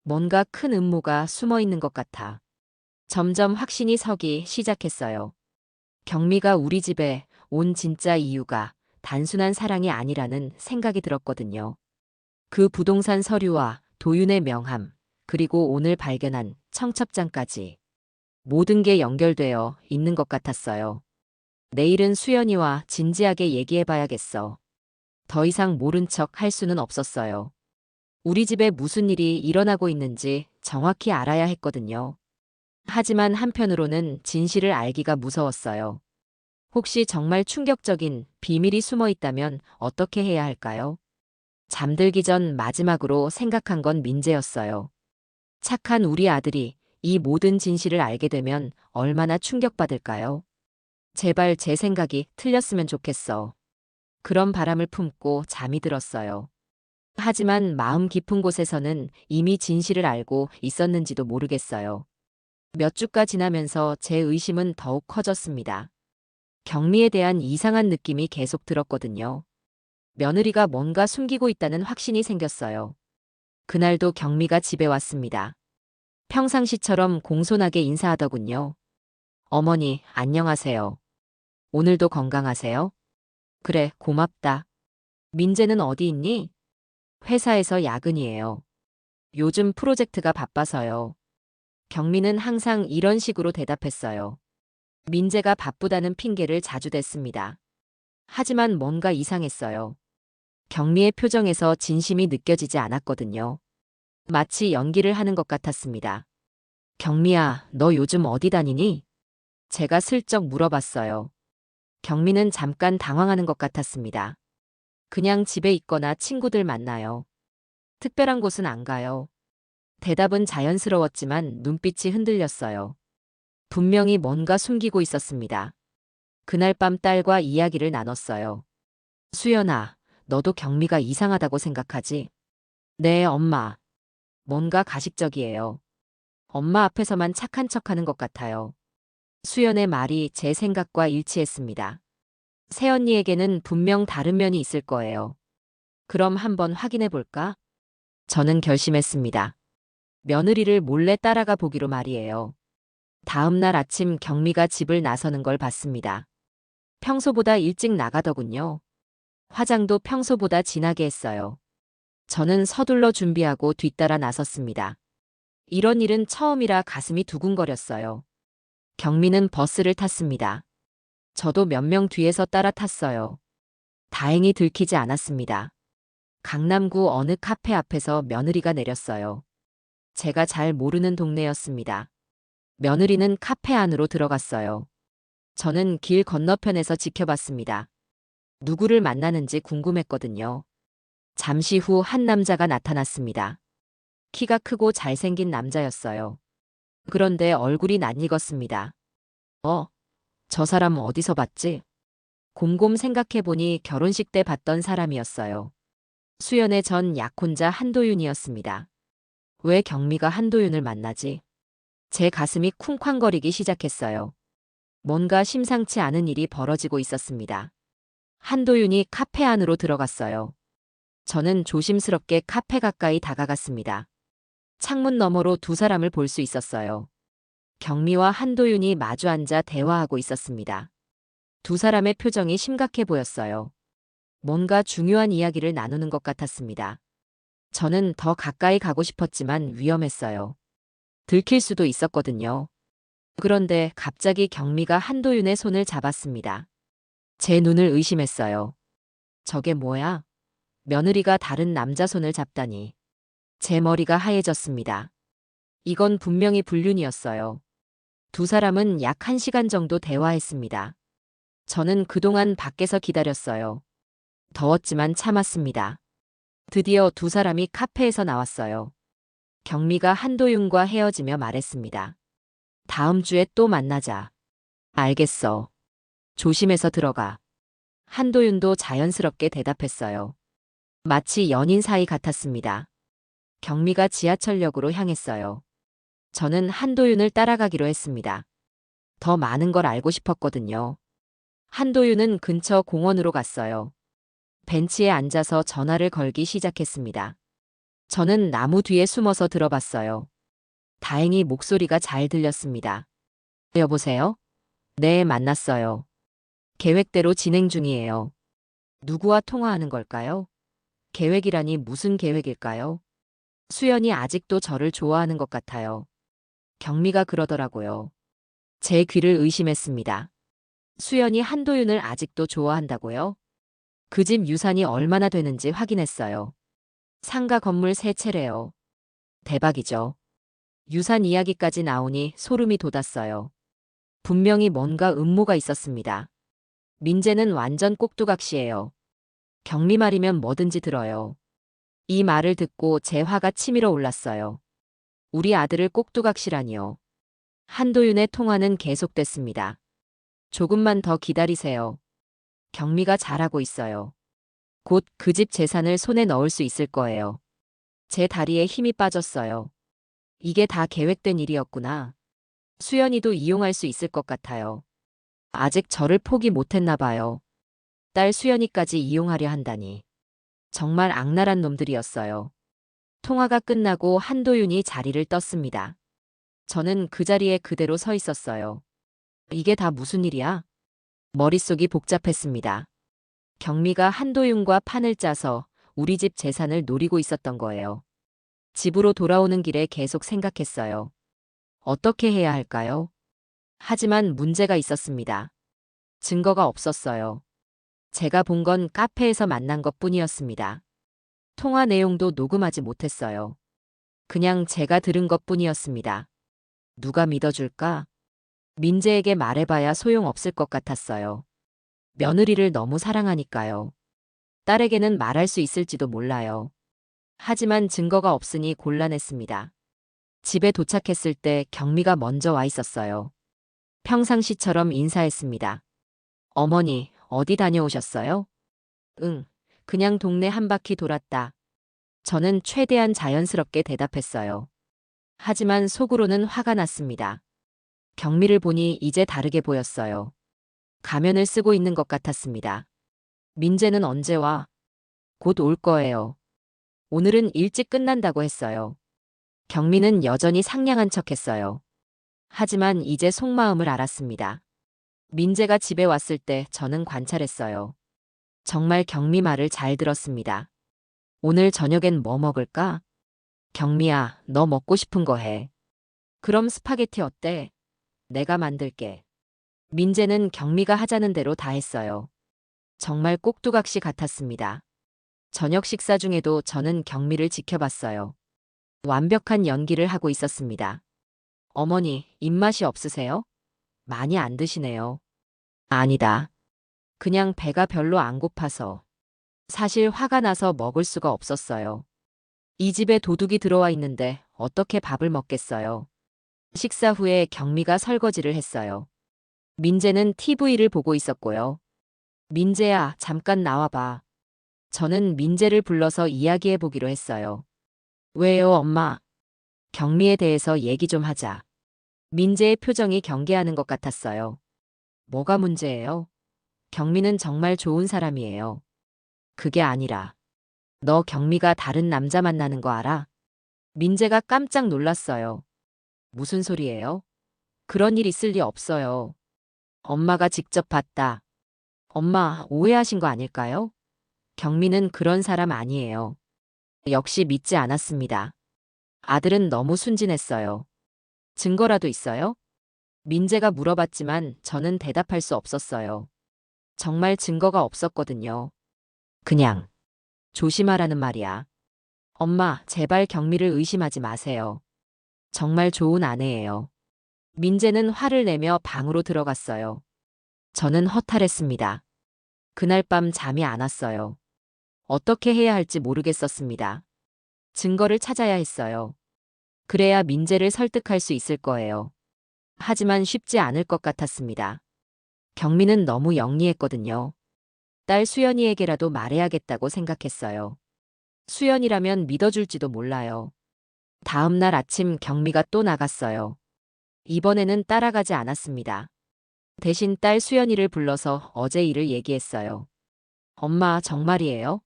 뭔가 큰 음모가 숨어 있는 것 같아. 점점 확신이 서기 시작했어요. 경미가 우리 집에 온 진짜 이유가 단순한 사랑이 아니라는 생각이 들었거든요. 그 부동산 서류와 도윤의 명함, 그리고 오늘 발견한 청첩장까지 모든 게 연결되어 있는 것 같았어요. 내일은 수연이와 진지하게 얘기해봐야겠어. 더 이상 모른 척 할 수는 없었어요. 우리 집에 무슨 일이 일어나고 있는지 정확히 알아야 했거든요. 하지만 한편으로는 진실을 알기가 무서웠어요. 혹시 정말 충격적인 비밀이 숨어 있다면 어떻게 해야 할까요? 잠들기 전 마지막으로 생각한 건 민재였어요. 착한 우리 아들이 이 모든 진실을 알게 되면 얼마나 충격받을까요? 제발 제 생각이 틀렸으면 좋겠어. 그런 바람을 품고 잠이 들었어요. 하지만 마음 깊은 곳에서는 이미 진실을 알고 있었는지도 모르겠어요. 몇 주가 지나면서 제 의심은 더욱 커졌습니다. 경미에 대한 이상한 느낌이 계속 들었거든요. 며느리가 뭔가 숨기고 있다는 확신이 생겼어요. 그날도 경미가 집에 왔습니다. 평상시처럼 공손하게 인사하더군요. 어머니, 안녕하세요. 오늘도 건강하세요? 그래, 고맙다. 민재는 어디 있니? 회사에서 야근이에요. 요즘 프로젝트가 바빠서요. 경미는 항상 이런 식으로 대답했어요. 민재가 바쁘다는 핑계를 자주 댔습니다. 하지만 뭔가 이상했어요. 경미의 표정에서 진심이 느껴지지 않았거든요. 마치 연기를 하는 것 같았습니다. 경미야, 너 요즘 어디 다니니? 제가 슬쩍 물어봤어요. 경미는 잠깐 당황하는 것 같았습니다. 그냥 집에 있거나 친구들 만나요. 특별한 곳은 안 가요. 대답은 자연스러웠지만 눈빛이 흔들렸어요. 분명히 뭔가 숨기고 있었습니다. 그날 밤 딸과 이야기를 나눴어요. 수연아, 너도 경미가 이상하다고 생각하지? 네, 엄마. 뭔가 가식적이에요. 엄마 앞에서만 착한 척하는 것 같아요. 수연의 말이 제 생각과 일치했습니다. 새언니에게는 분명 다른 면이 있을 거예요. 그럼 한번 확인해 볼까? 저는 결심했습니다. 며느리를 몰래 따라가 보기로 말이에요. 다음 날 아침 경미가 집을 나서는 걸 봤습니다. 평소보다 일찍 나가더군요. 화장도 평소보다 진하게 했어요. 저는 서둘러 준비하고 뒤따라 나섰습니다. 이런 일은 처음이라 가슴이 두근거렸어요. 경미는 버스를 탔습니다. 저도 몇 명 뒤에서 따라 탔어요. 다행히 들키지 않았습니다. 강남구 어느 카페 앞에서 며느리가 내렸어요. 제가 잘 모르는 동네였습니다. 며느리는 카페 안으로 들어갔어요. 저는 길 건너편에서 지켜봤습니다. 누구를 만나는지 궁금했거든요. 잠시 후 한 남자가 나타났습니다. 키가 크고 잘생긴 남자였어요. 그런데 얼굴이 낯익었습니다. 저 사람 어디서 봤지? 곰곰 생각해보니 결혼식 때 봤던 사람이었어요. 수연의 전 약혼자 한도윤이었습니다. 왜 경미가 한도윤을 만나지? 제 가슴이 쿵쾅거리기 시작했어요. 뭔가 심상치 않은 일이 벌어지고 있었습니다. 한도윤이 카페 안으로 들어갔어요. 저는 조심스럽게 카페 가까이 다가갔습니다. 창문 너머로 두 사람을 볼 수 있었어요. 경미와 한도윤이 마주 앉아 대화하고 있었습니다. 두 사람의 표정이 심각해 보였어요. 뭔가 중요한 이야기를 나누는 것 같았습니다. 저는 더 가까이 가고 싶었지만 위험했어요. 들킬 수도 있었거든요. 그런데 갑자기 경미가 한도윤의 손을 잡았습니다. 제 눈을 의심했어요. 저게 뭐야? 며느리가 다른 남자 손을 잡다니. 제 머리가 하얘졌습니다. 이건 분명히 불륜이었어요. 두 사람은 약 1시간 정도 대화했습니다. 저는 그동안 밖에서 기다렸어요. 더웠지만 참았습니다. 드디어 두 사람이 카페에서 나왔어요. 경미가 한도윤과 헤어지며 말했습니다. 다음 주에 또 만나자. 알겠어. 조심해서 들어가. 한도윤도 자연스럽게 대답했어요. 마치 연인 사이 같았습니다. 경미가 지하철역으로 향했어요. 저는 한도윤을 따라가기로 했습니다. 더 많은 걸 알고 싶었거든요. 한도윤은 근처 공원으로 갔어요. 벤치에 앉아서 전화를 걸기 시작했습니다. 저는 나무 뒤에 숨어서 들어봤어요. 다행히 목소리가 잘 들렸습니다. 여보세요? 네, 만났어요. 계획대로 진행 중이에요. 누구와 통화하는 걸까요? 계획이라니 무슨 계획일까요? 수연이 아직도 저를 좋아하는 것 같아요. 경미가 그러더라고요. 제 귀를 의심했습니다. 수연이 한도윤을 아직도 좋아한다고요? 그 집 유산이 얼마나 되는지 확인했어요. 상가 건물 3채래요. 대박이죠. 유산 이야기까지 나오니 소름이 돋았어요. 분명히 뭔가 음모가 있었습니다. 민재는 완전 꼭두각시예요. 경미 말이면 뭐든지 들어요. 이 말을 듣고 제 화가 치밀어 올랐어요. 우리 아들을 꼭두각시라니요. 한도윤의 통화는 계속됐습니다. 조금만 더 기다리세요. 경미가 잘하고 있어요. 곧 그 집 재산을 손에 넣을 수 있을 거예요. 제 다리에 힘이 빠졌어요. 이게 다 계획된 일이었구나. 수연이도 이용할 수 있을 것 같아요. 아직 저를 포기 못했나 봐요. 딸 수연이까지 이용하려 한다니. 정말 악랄한 놈들이었어요. 통화가 끝나고 한도윤이 자리를 떴습니다. 저는 그 자리에 그대로 서 있었어요. 이게 다 무슨 일이야? 머릿속이 복잡했습니다. 경미가 한도윤과 판을 짜서 우리 집 재산을 노리고 있었던 거예요. 집으로 돌아오는 길에 계속 생각했어요. 어떻게 해야 할까요? 하지만 문제가 있었습니다. 증거가 없었어요. 제가 본 건 카페에서 만난 것뿐이었습니다. 통화 내용도 녹음하지 못했어요. 그냥 제가 들은 것뿐이었습니다. 누가 믿어줄까? 민재에게 말해봐야 소용없을 것 같았어요. 며느리를 너무 사랑하니까요. 딸에게는 말할 수 있을지도 몰라요. 하지만 증거가 없으니 곤란했습니다. 집에 도착했을 때 경미가 먼저 와 있었어요. 평상시처럼 인사했습니다. 어머니, 어디 다녀오셨어요? 응, 그냥 동네 한 바퀴 돌았다. 저는 최대한 자연스럽게 대답했어요. 하지만 속으로는 화가 났습니다. 경미를 보니 이제 다르게 보였어요. 가면을 쓰고 있는 것 같았습니다. 민재는 언제 와? 곧 올 거예요. 오늘은 일찍 끝난다고 했어요. 경미는 여전히 상냥한 척했어요. 하지만 이제 속마음을 알았습니다. 민재가 집에 왔을 때 저는 관찰했어요. 정말 경미 말을 잘 들었습니다. 오늘 저녁엔 뭐 먹을까? 경미야, 너 먹고 싶은 거 해. 그럼 스파게티 어때? 내가 만들게. 민재는 경미가 하자는 대로 다 했어요. 정말 꼭두각시 같았습니다. 저녁 식사 중에도 저는 경미를 지켜봤어요. 완벽한 연기를 하고 있었습니다. 어머니, 입맛이 없으세요? 많이 안 드시네요. 아니다. 그냥 배가 별로 안 고파서. 사실 화가 나서 먹을 수가 없었어요. 이 집에 도둑이 들어와 있는데 어떻게 밥을 먹겠어요. 식사 후에 경미가 설거지를 했어요. 민재는 TV를 보고 있었고요. 민재야, 잠깐 나와봐. 저는 민재를 불러서 이야기해 보기로 했어요. 왜요, 엄마? 경미에 대해서 얘기 좀 하자. 민재의 표정이 경계하는 것 같았어요. 뭐가 문제예요? 경미는 정말 좋은 사람이에요. 그게 아니라, 너 경미가 다른 남자 만나는 거 알아? 민재가 깜짝 놀랐어요. 무슨 소리예요? 그런 일 있을 리 없어요. 엄마가 직접 봤다. 엄마, 오해하신 거 아닐까요? 경미는 그런 사람 아니에요. 역시 믿지 않았습니다. 아들은 너무 순진했어요. 증거라도 있어요? 민재가 물어봤지만 저는 대답할 수 없었어요. 정말 증거가 없었거든요. 그냥 조심하라는 말이야. 엄마, 제발 경미를 의심하지 마세요. 정말 좋은 아내예요. 민재는 화를 내며 방으로 들어갔어요. 저는 허탈했습니다. 그날 밤 잠이 안 왔어요. 어떻게 해야 할지 모르겠었습니다. 증거를 찾아야 했어요. 그래야 민재를 설득할 수 있을 거예요. 하지만 쉽지 않을 것 같았습니다. 경미는 너무 영리했거든요. 딸 수연이에게라도 말해야겠다고 생각했어요. 수연이라면 믿어줄지도 몰라요. 다음 날 아침 경미가 또 나갔어요. 이번에는 따라가지 않았습니다. 대신 딸 수연이를 불러서 어제 일을 얘기했어요. 엄마, 정말이에요?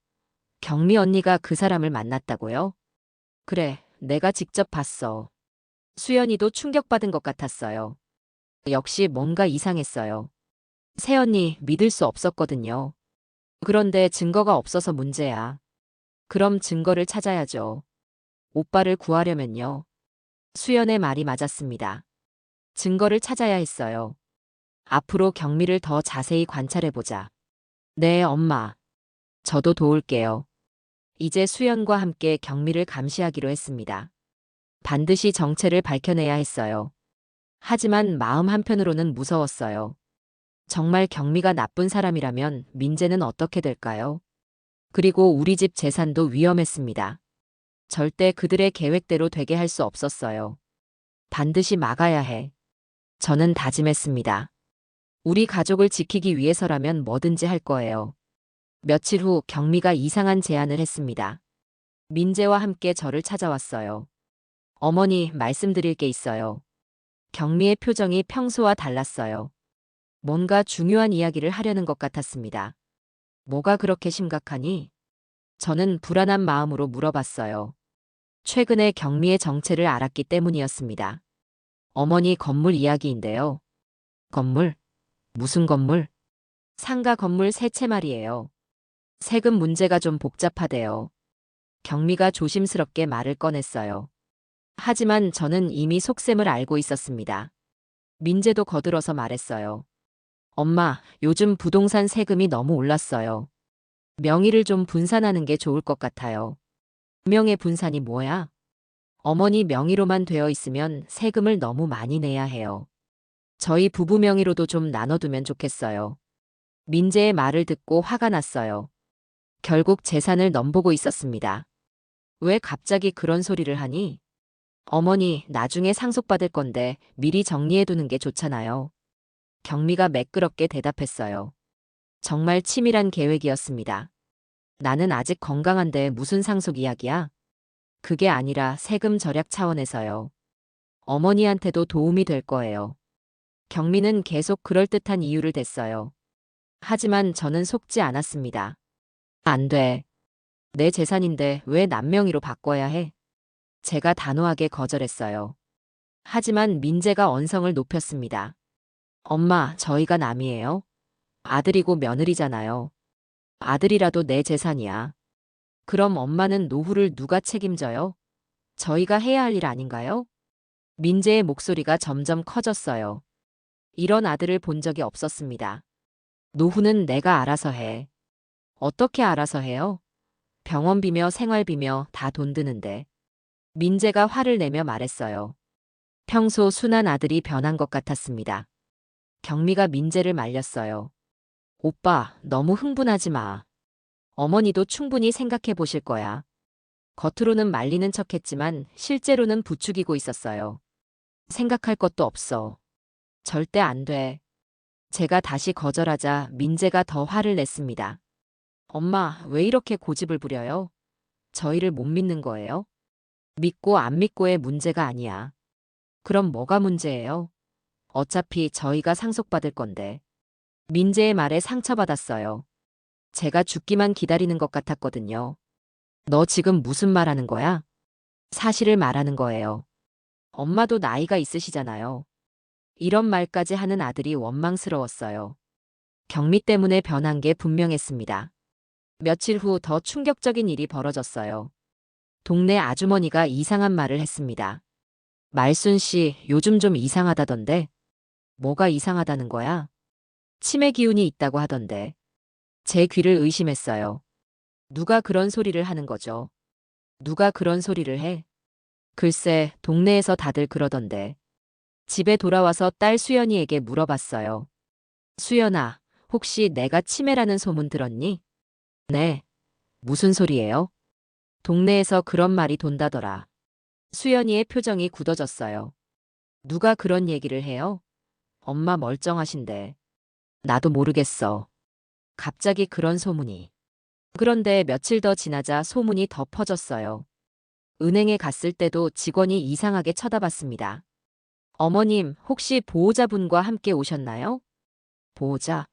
경미 언니가 그 사람을 만났다고요? 그래, 내가 직접 봤어. 수연이도 충격받은 것 같았어요. 역시 뭔가 이상했어요. 새언니 믿을 수 없었거든요. 그런데 증거가 없어서 문제야. 그럼 증거를 찾아야죠. 오빠를 구하려면요. 수연의 말이 맞았습니다. 증거를 찾아야 했어요. 앞으로 경미를 더 자세히 관찰해보자. 네, 엄마. 저도 도울게요. 이제 수연과 함께 경미를 감시하기로 했습니다. 반드시 정체를 밝혀내야 했어요. 하지만 마음 한편으로는 무서웠어요. 정말 경미가 나쁜 사람이라면 민재는 어떻게 될까요? 그리고 우리 집 재산도 위험했습니다. 절대 그들의 계획대로 되게 할 수 없었어요. 반드시 막아야 해. 저는 다짐했습니다. 우리 가족을 지키기 위해서라면 뭐든지 할 거예요. 며칠 후 경미가 이상한 제안을 했습니다. 민재와 함께 저를 찾아왔어요. 어머니, 말씀드릴 게 있어요. 경미의 표정이 평소와 달랐어요. 뭔가 중요한 이야기를 하려는 것 같았습니다. 뭐가 그렇게 심각하니? 저는 불안한 마음으로 물어봤어요. 최근에 경미의 정체를 알았기 때문이었습니다. 어머니, 건물 이야기인데요. 건물? 무슨 건물? 상가 건물 세 채 말이에요. 세금 문제가 좀 복잡하대요. 경미가 조심스럽게 말을 꺼냈어요. 하지만 저는 이미 속셈을 알고 있었습니다. 민재도 거들어서 말했어요. 엄마, 요즘 부동산 세금이 너무 올랐어요. 명의를 좀 분산하는 게 좋을 것 같아요. 명의 분산이 뭐야? 어머니 명의로만 되어 있으면 세금을 너무 많이 내야 해요. 저희 부부 명의로도 좀 나눠두면 좋겠어요. 민재의 말을 듣고 화가 났어요. 결국 재산을 넘보고 있었습니다. 왜 갑자기 그런 소리를 하니? 어머니, 나중에 상속받을 건데 미리 정리해두는 게 좋잖아요. 경미가 매끄럽게 대답했어요. 정말 치밀한 계획이었습니다. 나는 아직 건강한데 무슨 상속 이야기야? 그게 아니라 세금 절약 차원에서요. 어머니한테도 도움이 될 거예요. 경미는 계속 그럴듯한 이유를 댔어요. 하지만 저는 속지 않았습니다. 안 돼. 내 재산인데 왜 남명의로 바꿔야 해? 제가 단호하게 거절했어요. 하지만 민재가 언성을 높였습니다. 엄마, 저희가 남이에요. 아들이고 며느리잖아요. 아들이라도 내 재산이야. 그럼 엄마는 노후를 누가 책임져요? 저희가 해야 할 일 아닌가요? 민재의 목소리가 점점 커졌어요. 이런 아들을 본 적이 없었습니다. 노후는 내가 알아서 해. 어떻게 알아서 해요? 병원비며 생활비며 다 돈 드는데. 민재가 화를 내며 말했어요. 평소 순한 아들이 변한 것 같았습니다. 경미가 민재를 말렸어요. 오빠, 너무 흥분하지 마. 어머니도 충분히 생각해 보실 거야. 겉으로는 말리는 척했지만 실제로는 부추기고 있었어요. 생각할 것도 없어. 절대 안 돼. 제가 다시 거절하자 민재가 더 화를 냈습니다. 엄마, 왜 이렇게 고집을 부려요? 저희를 못 믿는 거예요? 믿고 안 믿고의 문제가 아니야. 그럼 뭐가 문제예요? 어차피 저희가 상속받을 건데. 민재의 말에 상처받았어요. 제가 죽기만 기다리는 것 같았거든요. 너 지금 무슨 말 하는 거야? 사실을 말하는 거예요. 엄마도 나이가 있으시잖아요. 이런 말까지 하는 아들이 원망스러웠어요. 경미 때문에 변한 게 분명했습니다. 며칠 후 더 충격적인 일이 벌어졌어요. 동네 아주머니가 이상한 말을 했습니다. 말순 씨, 요즘 좀 이상하다던데. 뭐가 이상하다는 거야? 치매 기운이 있다고 하던데. 제 귀를 의심했어요. 누가 그런 소리를 하는 거죠? 누가 그런 소리를 해? 글쎄, 동네에서 다들 그러던데. 집에 돌아와서 딸 수연이에게 물어봤어요. 수연아, 혹시 내가 치매라는 소문 들었니? 네. 무슨 소리예요? 동네에서 그런 말이 돈다더라. 수연이의 표정이 굳어졌어요. 누가 그런 얘기를 해요? 엄마 멀쩡하신데. 나도 모르겠어. 갑자기 그런 소문이. 그런데 며칠 더 지나자 소문이 더 퍼졌어요. 은행에 갔을 때도 직원이 이상하게 쳐다봤습니다. 어머님, 혹시 보호자분과 함께 오셨나요? 보호자?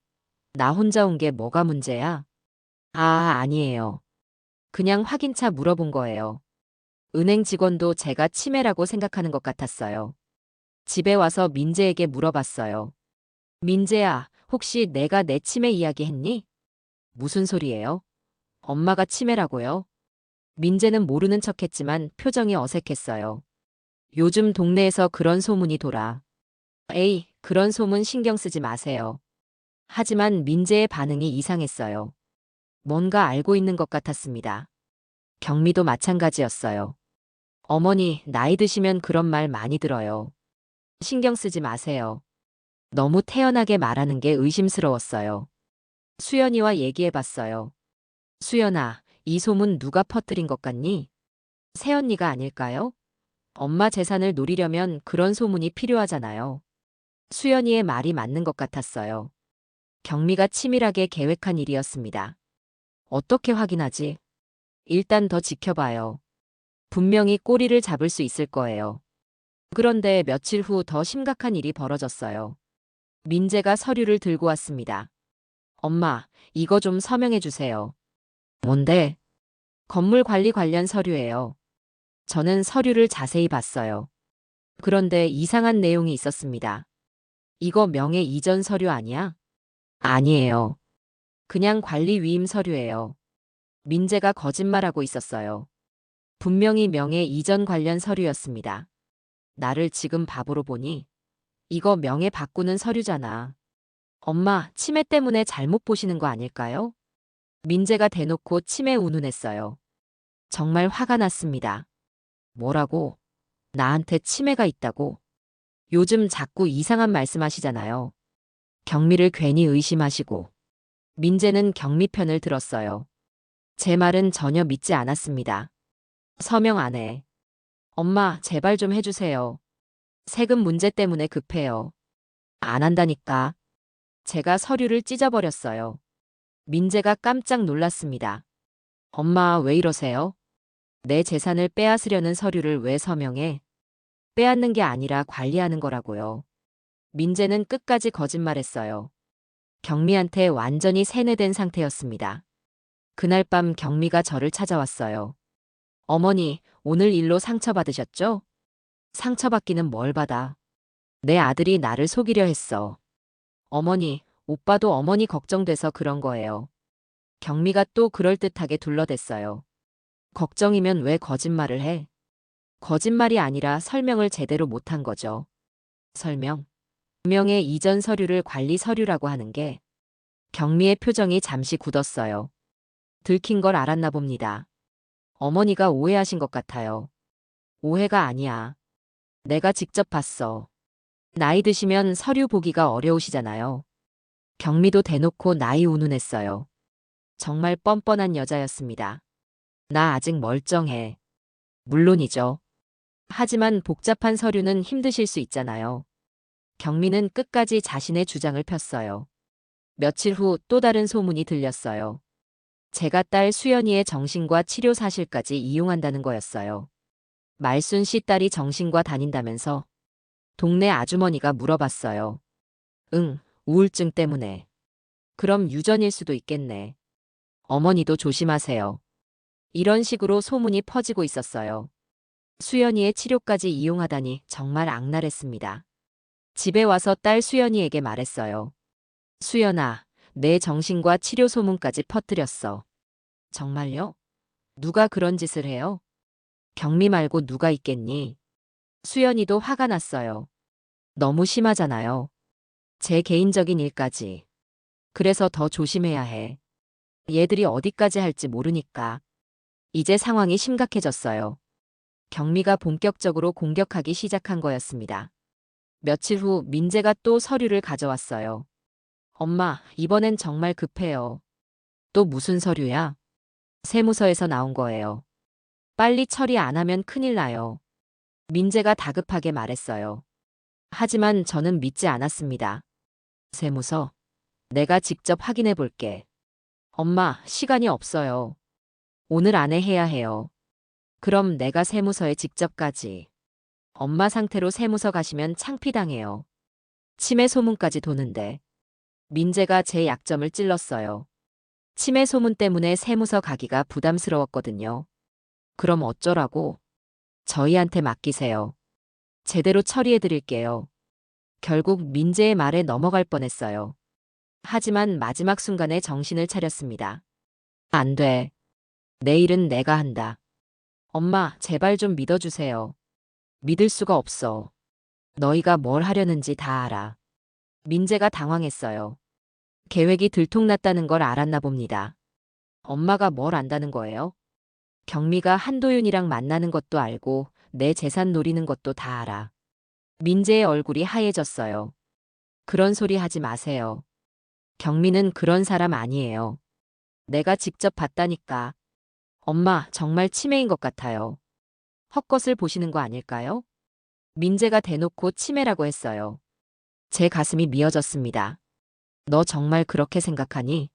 나 혼자 온 게 뭐가 문제야? 아, 아니에요. 그냥 확인차 물어본 거예요. 은행 직원도 제가 치매라고 생각하는 것 같았어요. 집에 와서 민재에게 물어봤어요. 민재야, 혹시 내가 내 치매 이야기 했니? 무슨 소리예요? 엄마가 치매라고요? 민재는 모르는 척했지만 표정이 어색했어요. 요즘 동네에서 그런 소문이 돌아. 에이, 그런 소문 신경 쓰지 마세요. 하지만 민재의 반응이 이상했어요. 뭔가 알고 있는 것 같았습니다. 경미도 마찬가지였어요. 어머니, 나이 드시면 그런 말 많이 들어요. 신경 쓰지 마세요. 너무 태연하게 말하는 게 의심스러웠어요. 수연이와 얘기해봤어요. 수연아, 이 소문 누가 퍼뜨린 것 같니? 새언니가 아닐까요? 엄마 재산을 노리려면 그런 소문이 필요하잖아요. 수연이의 말이 맞는 것 같았어요. 경미가 치밀하게 계획한 일이었습니다. 어떻게 확인하지? 일단 더 지켜봐요. 분명히 꼬리를 잡을 수 있을 거예요. 그런데 며칠 후 더 심각한 일이 벌어졌어요. 민재가 서류를 들고 왔습니다. 엄마, 이거 좀 서명해 주세요. 뭔데? 건물 관리 관련 서류예요. 저는 서류를 자세히 봤어요. 그런데 이상한 내용이 있었습니다. 이거 명예 이전 서류 아니야? 아니에요. 그냥 관리 위임 서류예요. 민재가 거짓말하고 있었어요. 분명히 명예 이전 관련 서류였습니다. 나를 지금 바보로 보니 이거 명예 바꾸는 서류잖아. 엄마, 치매 때문에 잘못 보시는 거 아닐까요? 민재가 대놓고 치매 운운했어요. 정말 화가 났습니다. 뭐라고? 나한테 치매가 있다고? 요즘 자꾸 이상한 말씀하시잖아요. 경미를 괜히 의심하시고. 민재는 경미 편을 들었어요. 제 말은 전혀 믿지 않았습니다. 서명 안 해. 엄마, 제발 좀 해주세요. 세금 문제 때문에 급해요. 안 한다니까. 제가 서류를 찢어버렸어요. 민재가 깜짝 놀랐습니다. 엄마, 왜 이러세요? 내 재산을 빼앗으려는 서류를 왜 서명해? 빼앗는 게 아니라 관리하는 거라고요. 민재는 끝까지 거짓말했어요. 경미한테 완전히 세뇌된 상태였습니다. 그날 밤 경미가 저를 찾아왔어요. 어머니, 오늘 일로 상처받으셨죠? 상처받기는 뭘 받아. 내 아들이 나를 속이려 했어. 어머니, 오빠도 어머니 걱정돼서 그런 거예요. 경미가 또 그럴듯하게 둘러댔어요. 걱정이면 왜 거짓말을 해? 거짓말이 아니라 설명을 제대로 못한 거죠. 설명. 분명의 이전 서류를 관리 서류라고 하는 게 경미의 표정이 잠시 굳었어요. 들킨 걸 알았나 봅니다. 어머니가 오해하신 것 같아요. 오해가 아니야. 내가 직접 봤어. 나이 드시면 서류 보기가 어려우시잖아요. 경미도 대놓고 나이 운운했어요. 정말 뻔뻔한 여자였습니다. 나 아직 멀쩡해. 물론이죠. 하지만 복잡한 서류는 힘드실 수 있잖아요. 경미는 끝까지 자신의 주장을 폈어요. 며칠 후 또 다른 소문이 들렸어요. 제가 딸 수연이의 정신과 치료 사실까지 이용한다는 거였어요. 말순 씨 딸이 정신과 다닌다면서 동네 아주머니가 물어봤어요. 응, 우울증 때문에. 그럼 유전일 수도 있겠네. 어머니도 조심하세요. 이런 식으로 소문이 퍼지고 있었어요. 수연이의 치료까지 이용하다니 정말 악랄했습니다. 집에 와서 딸 수연이에게 말했어요. 수연아, 내 정신과 치료 소문까지 퍼뜨렸어. 정말요? 누가 그런 짓을 해요? 경미 말고 누가 있겠니? 수연이도 화가 났어요. 너무 심하잖아요. 제 개인적인 일까지. 그래서 더 조심해야 해. 얘들이 어디까지 할지 모르니까. 이제 상황이 심각해졌어요. 경미가 본격적으로 공격하기 시작한 거였습니다. 며칠 후 민재가 또 서류를 가져왔어요. 엄마, 이번엔 정말 급해요. 또 무슨 서류야? 세무서에서 나온 거예요. 빨리 처리 안 하면 큰일 나요. 민재가 다급하게 말했어요. 하지만 저는 믿지 않았습니다. 세무서? 내가 직접 확인해 볼게. 엄마, 시간이 없어요. 오늘 안에 해야 해요. 그럼 내가 세무서에 직접까지. 엄마 상태로 세무서 가시면 창피당해요. 치매 소문까지 도는데. 민재가 제 약점을 찔렀어요. 치매 소문 때문에 세무서 가기가 부담스러웠거든요. 그럼 어쩌라고? 저희한테 맡기세요. 제대로 처리해 드릴게요. 결국 민재의 말에 넘어갈 뻔했어요. 하지만 마지막 순간에 정신을 차렸습니다. 안 돼. 내 일은 내가 한다. 엄마, 제발 좀 믿어주세요. 믿을 수가 없어. 너희가 뭘 하려는지 다 알아. 민재가 당황했어요. 계획이 들통났다는 걸 알았나 봅니다. 엄마가 뭘 안다는 거예요? 경미가 한도윤이랑 만나는 것도 알고 내 재산 노리는 것도 다 알아. 민재의 얼굴이 하얘졌어요. 그런 소리 하지 마세요. 경미는 그런 사람 아니에요. 내가 직접 봤다니까. 엄마, 정말 치매인 것 같아요. 헛것을 보시는 거 아닐까요? 민재가 대놓고 치매라고 했어요. 제 가슴이 미어졌습니다. 너 정말 그렇게 생각하니?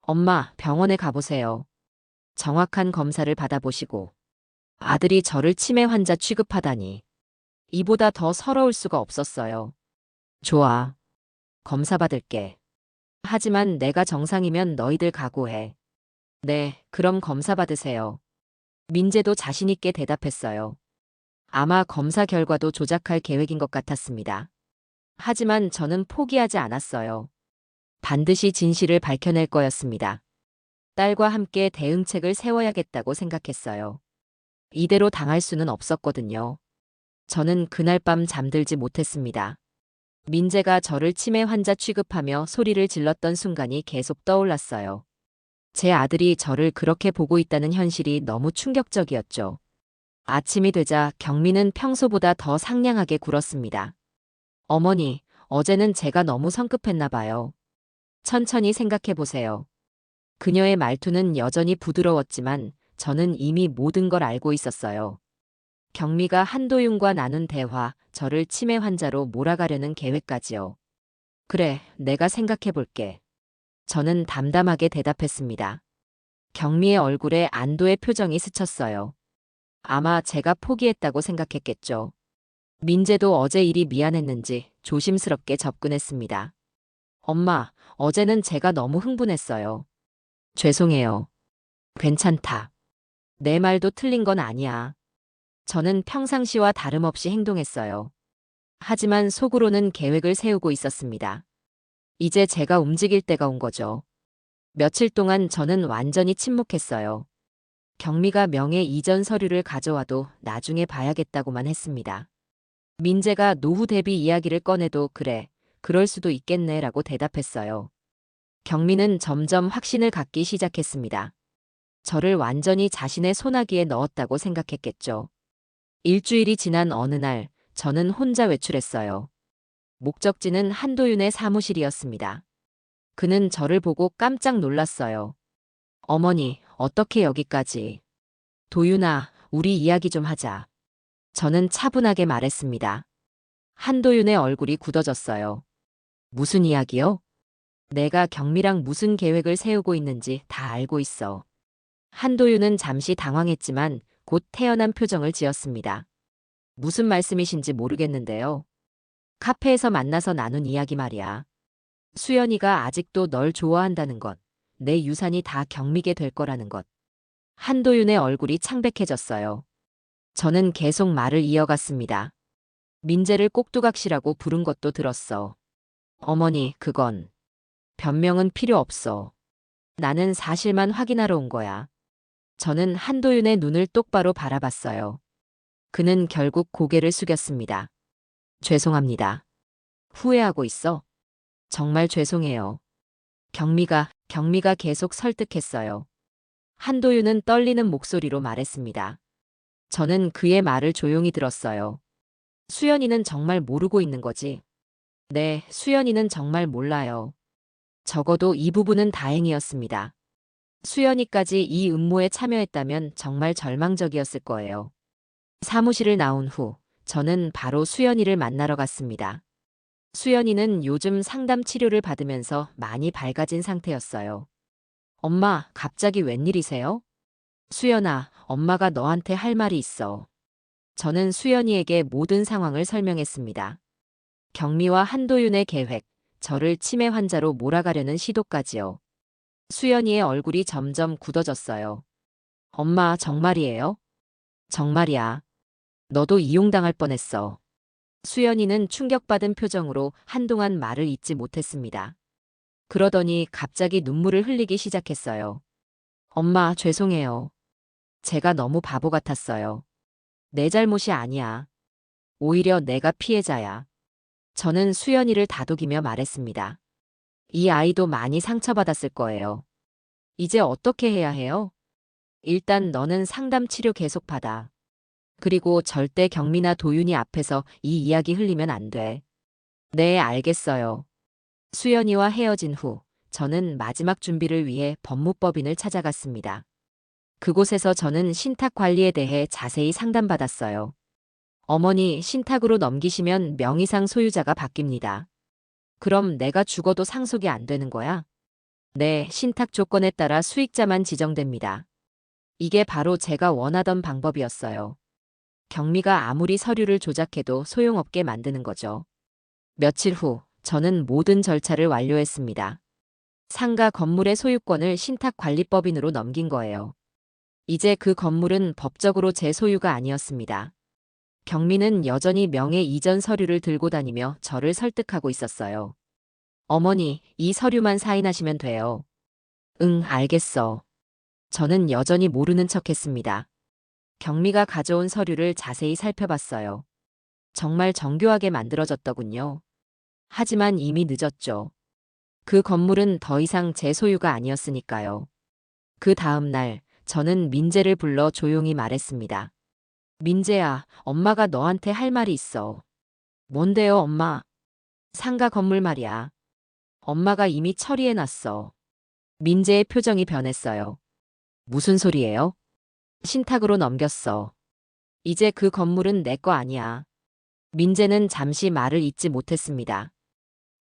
엄마, 병원에 가보세요. 정확한 검사를 받아보시고. 아들이 저를 치매 환자 취급하다니. 이보다 더 서러울 수가 없었어요. 좋아. 검사 받을게. 하지만 내가 정상이면 너희들 각오해. 네, 그럼 검사 받으세요. 민재도 자신있게 대답했어요. 아마 검사 결과도 조작할 계획인 것 같았습니다. 하지만 저는 포기하지 않았어요. 반드시 진실을 밝혀낼 거였습니다. 딸과 함께 대응책을 세워야겠다고 생각했어요. 이대로 당할 수는 없었거든요. 저는 그날 밤 잠들지 못했습니다. 민재가 저를 치매 환자 취급하며 소리를 질렀던 순간이 계속 떠올랐어요. 제 아들이 저를 그렇게 보고 있다는 현실이 너무 충격적이었죠. 아침이 되자 경미는 평소보다 더 상냥하게 굴었습니다. 어머니, 어제는 제가 너무 성급했나 봐요. 천천히 생각해 보세요. 그녀의 말투는 여전히 부드러웠지만 저는 이미 모든 걸 알고 있었어요. 경미가 한도윤과 나눈 대화, 저를 치매 환자로 몰아가려는 계획까지요. 그래, 내가 생각해 볼게. 저는 담담하게 대답했습니다. 경미의 얼굴에 안도의 표정이 스쳤어요. 아마 제가 포기했다고 생각했겠죠. 민재도 어제 일이 미안했는지 조심스럽게 접근했습니다. 엄마, 어제는 제가 너무 흥분했어요. 죄송해요. 괜찮다. 내 말도 틀린 건 아니야. 저는 평상시와 다름없이 행동했어요. 하지만 속으로는 계획을 세우고 있었습니다. 이제 제가 움직일 때가 온 거죠. 며칠 동안 저는 완전히 침묵했어요. 경미가 명예 이전 서류를 가져와도 나중에 봐야겠다고만 했습니다. 민재가 노후 대비 이야기를 꺼내도 그래, 그럴 수도 있겠네라고 대답했어요. 경미는 점점 확신을 갖기 시작했습니다. 저를 완전히 자신의 소나기에 넣었다고 생각했겠죠. 일주일이 지난 어느 날, 저는 혼자 외출했어요. 목적지는 한도윤의 사무실이었습니다. 그는 저를 보고 깜짝 놀랐어요. 어머니, 어떻게 여기까지? 도윤아, 우리 이야기 좀 하자. 저는 차분하게 말했습니다. 한도윤의 얼굴이 굳어졌어요. 무슨 이야기요? 내가 경미랑 무슨 계획을 세우고 있는지 다 알고 있어. 한도윤은 잠시 당황했지만 곧 태연한 표정을 지었습니다. 무슨 말씀이신지 모르겠는데요. 카페에서 만나서 나눈 이야기 말이야. 수연이가 아직도 널 좋아한다는 것, 내 유산이 다 경미게 될 거라는 것. 한도윤의 얼굴이 창백해졌어요. 저는 계속 말을 이어갔습니다. 민재를 꼭두각시라고 부른 것도 들었어. 어머니, 그건. 변명은 필요 없어. 나는 사실만 확인하러 온 거야. 저는 한도윤의 눈을 똑바로 바라봤어요. 그는 결국 고개를 숙였습니다. 죄송합니다. 후회하고 있어? 정말 죄송해요. 경미가 계속 설득했어요. 한도윤은 떨리는 목소리로 말했습니다. 저는 그의 말을 조용히 들었어요. 수연이는 정말 모르고 있는 거지? 네, 수연이는 정말 몰라요. 적어도 이 부분은 다행이었습니다. 수연이까지 이 음모에 참여했다면 정말 절망적이었을 거예요. 사무실을 나온 후, 저는 바로 수연이를 만나러 갔습니다. 수연이는 요즘 상담 치료를 받으면서 많이 밝아진 상태였어요. 엄마, 갑자기 웬일이세요? 수연아, 엄마가 너한테 할 말이 있어. 저는 수연이에게 모든 상황을 설명했습니다. 경미와 한도윤의 계획, 저를 치매 환자로 몰아가려는 시도까지요. 수연이의 얼굴이 점점 굳어졌어요. 엄마, 정말이에요? 정말이야. 너도 이용당할 뻔했어. 수연이는 충격받은 표정으로 한동안 말을 잇지 못했습니다. 그러더니 갑자기 눈물을 흘리기 시작했어요. 엄마, 죄송해요. 제가 너무 바보 같았어요. 내 잘못이 아니야. 오히려 내가 피해자야. 저는 수연이를 다독이며 말했습니다. 이 아이도 많이 상처받았을 거예요. 이제 어떻게 해야 해요? 일단 너는 상담 치료 계속 받아. 그리고 절대 경미나 도윤이 앞에서 이 이야기 흘리면 안 돼. 네, 알겠어요. 수연이와 헤어진 후, 저는 마지막 준비를 위해 법무법인을 찾아갔습니다. 그곳에서 저는 신탁 관리에 대해 자세히 상담받았어요. 어머니, 신탁으로 넘기시면 명의상 소유자가 바뀝니다. 그럼 내가 죽어도 상속이 안 되는 거야? 네, 신탁 조건에 따라 수익자만 지정됩니다. 이게 바로 제가 원하던 방법이었어요. 경미가 아무리 서류를 조작해도 소용없게 만드는 거죠. 며칠 후, 저는 모든 절차를 완료했습니다. 상가 건물의 소유권을 신탁관리법인으로 넘긴 거예요. 이제 그 건물은 법적으로 제 소유가 아니었습니다. 경미는 여전히 명예 이전 서류를 들고 다니며 저를 설득하고 있었어요. 어머니, 이 서류만 사인하시면 돼요. 응, 알겠어. 저는 여전히 모르는 척했습니다. 경미가 가져온 서류를 자세히 살펴봤어요. 정말 정교하게 만들어졌더군요. 하지만 이미 늦었죠. 그 건물은 더 이상 제 소유가 아니었으니까요. 그 다음 날, 저는 민재를 불러 조용히 말했습니다. 민재야, 엄마가 너한테 할 말이 있어. 뭔데요, 엄마? 상가 건물 말이야. 엄마가 이미 처리해놨어. 민재의 표정이 변했어요. 무슨 소리예요? 신탁으로 넘겼어. 이제 그 건물은 내 거 아니야. 민재는 잠시 말을 잇지 못했습니다.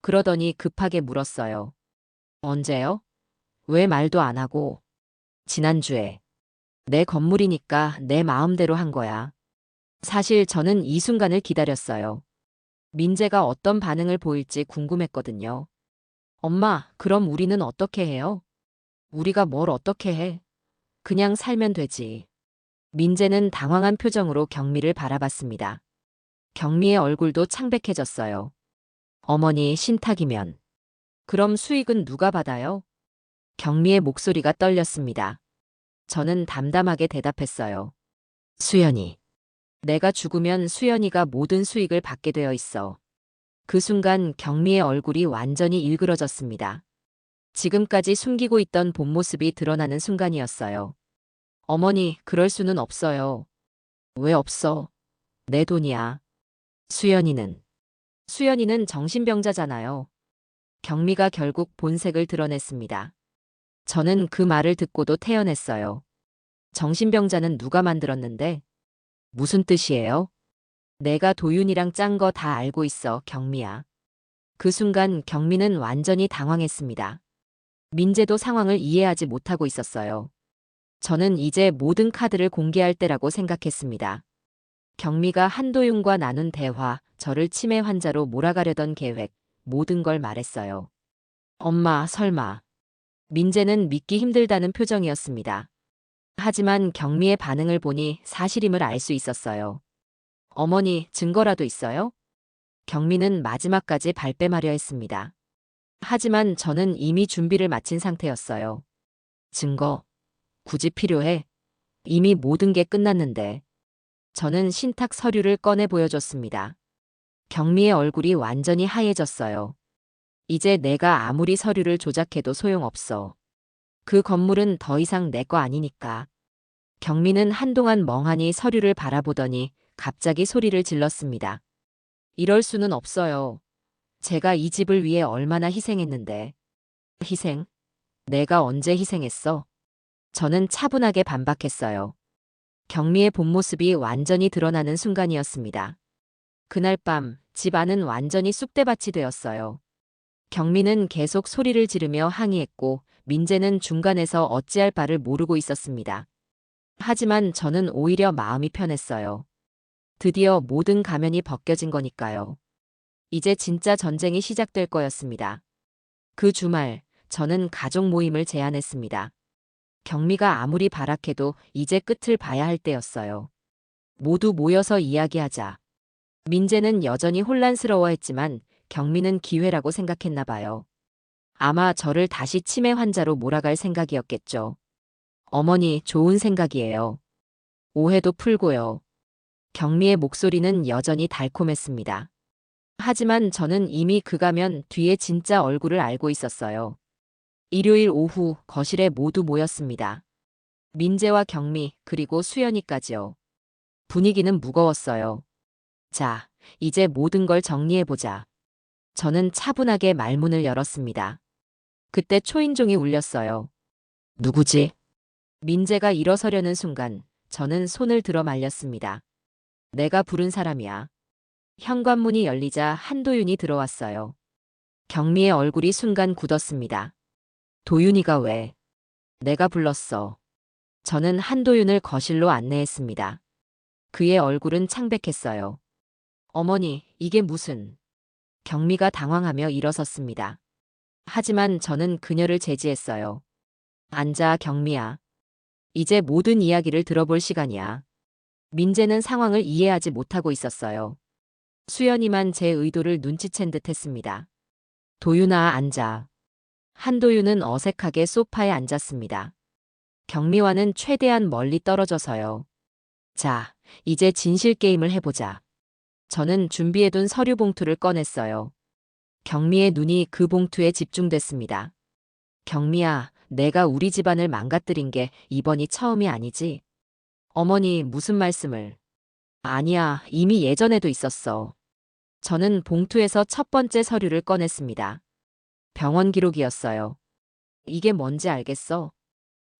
그러더니 급하게 물었어요. 언제요? 왜 말도 안 하고? 지난주에. 내 건물이니까 내 마음대로 한 거야. 사실 저는 이 순간을 기다렸어요. 민재가 어떤 반응을 보일지 궁금했거든요. 엄마, 그럼 우리는 어떻게 해요? 우리가 뭘 어떻게 해? 그냥 살면 되지. 민재는 당황한 표정으로 경미를 바라봤습니다. 경미의 얼굴도 창백해졌어요. 어머니 신탁이면. 그럼 수익은 누가 받아요? 경미의 목소리가 떨렸습니다. 저는 담담하게 대답했어요. 수연이. 내가 죽으면 수연이가 모든 수익을 받게 되어 있어. 그 순간 경미의 얼굴이 완전히 일그러졌습니다. 지금까지 숨기고 있던 본 모습이 드러나는 순간이었어요. 어머니, 그럴 수는 없어요. 왜 없어? 내 돈이야. 수연이는. 수연이는 정신병자잖아요. 경미가 결국 본색을 드러냈습니다. 저는 그 말을 듣고도 태연했어요. 정신병자는 누가 만들었는데? 무슨 뜻이에요? 내가 도윤이랑 짠 거 다 알고 있어, 경미야. 그 순간 경미는 완전히 당황했습니다. 민재도 상황을 이해하지 못하고 있었어요. 저는 이제 모든 카드를 공개할 때라고 생각했습니다. 경미가 한도윤과 나눈 대화, 저를 치매 환자로 몰아가려던 계획, 모든 걸 말했어요. 엄마, 설마. 민재는 믿기 힘들다는 표정이었습니다. 하지만 경미의 반응을 보니 사실임을 알 수 있었어요. 어머니, 증거라도 있어요? 경미는 마지막까지 발뺌하려 했습니다. 하지만 저는 이미 준비를 마친 상태였어요. 증거, 굳이 필요해? 이미 모든 게 끝났는데. 저는 신탁 서류를 꺼내 보여줬습니다. 경미의 얼굴이 완전히 하얘졌어요. 이제 내가 아무리 서류를 조작해도 소용없어. 그 건물은 더 이상 내 거 아니니까. 경미는 한동안 멍하니 서류를 바라보더니 갑자기 소리를 질렀습니다. 이럴 수는 없어요. 제가 이 집을 위해 얼마나 희생했는데. 희생? 내가 언제 희생했어? 저는 차분하게 반박했어요. 경미의 본 모습이 완전히 드러나는 순간이었습니다. 그날 밤, 집 안은 완전히 쑥대밭이 되었어요. 경미는 계속 소리를 지르며 항의했고, 민재는 중간에서 어찌할 바를 모르고 있었습니다. 하지만 저는 오히려 마음이 편했어요. 드디어 모든 가면이 벗겨진 거니까요. 이제 진짜 전쟁이 시작될 거였습니다. 그 주말, 저는 가족 모임을 제안했습니다. 경미가 아무리 발악해도 이제 끝을 봐야 할 때였어요. 모두 모여서 이야기하자. 민재는 여전히 혼란스러워했지만 경미는 기회라고 생각했나 봐요. 아마 저를 다시 치매 환자로 몰아갈 생각이었겠죠. 어머니, 좋은 생각이에요. 오해도 풀고요. 경미의 목소리는 여전히 달콤했습니다. 하지만 저는 이미 그 가면 뒤에 진짜 얼굴을 알고 있었어요. 일요일 오후 거실에 모두 모였습니다. 민재와 경미, 그리고 수연이까지요. 분위기는 무거웠어요. 자, 이제 모든 걸 정리해보자. 저는 차분하게 말문을 열었습니다. 그때 초인종이 울렸어요. 누구지? 민재가 일어서려는 순간 저는 손을 들어 말렸습니다. 내가 부른 사람이야. 현관문이 열리자 한도윤이 들어왔어요. 경미의 얼굴이 순간 굳었습니다. 도윤이가 왜? 내가 불렀어. 저는 한도윤을 거실로 안내했습니다. 그의 얼굴은 창백했어요. 어머니, 이게 무슨... 경미가 당황하며 일어섰습니다. 하지만 저는 그녀를 제지했어요. 앉아, 경미야. 이제 모든 이야기를 들어볼 시간이야. 민재는 상황을 이해하지 못하고 있었어요. 수연이만 제 의도를 눈치챈 듯 했습니다. 도윤아, 앉아. 한도윤은 어색하게 소파에 앉았습니다. 경미와는 최대한 멀리 떨어져서요. 자, 이제 진실 게임을 해보자. 저는 준비해둔 서류 봉투를 꺼냈어요. 경미의 눈이 그 봉투에 집중됐습니다. 경미야, 내가 우리 집안을 망가뜨린 게 이번이 처음이 아니지? 어머니, 무슨 말씀을? 아니야, 이미 예전에도 있었어. 저는 봉투에서 첫 번째 서류를 꺼냈습니다. 병원 기록이었어요. 이게 뭔지 알겠어?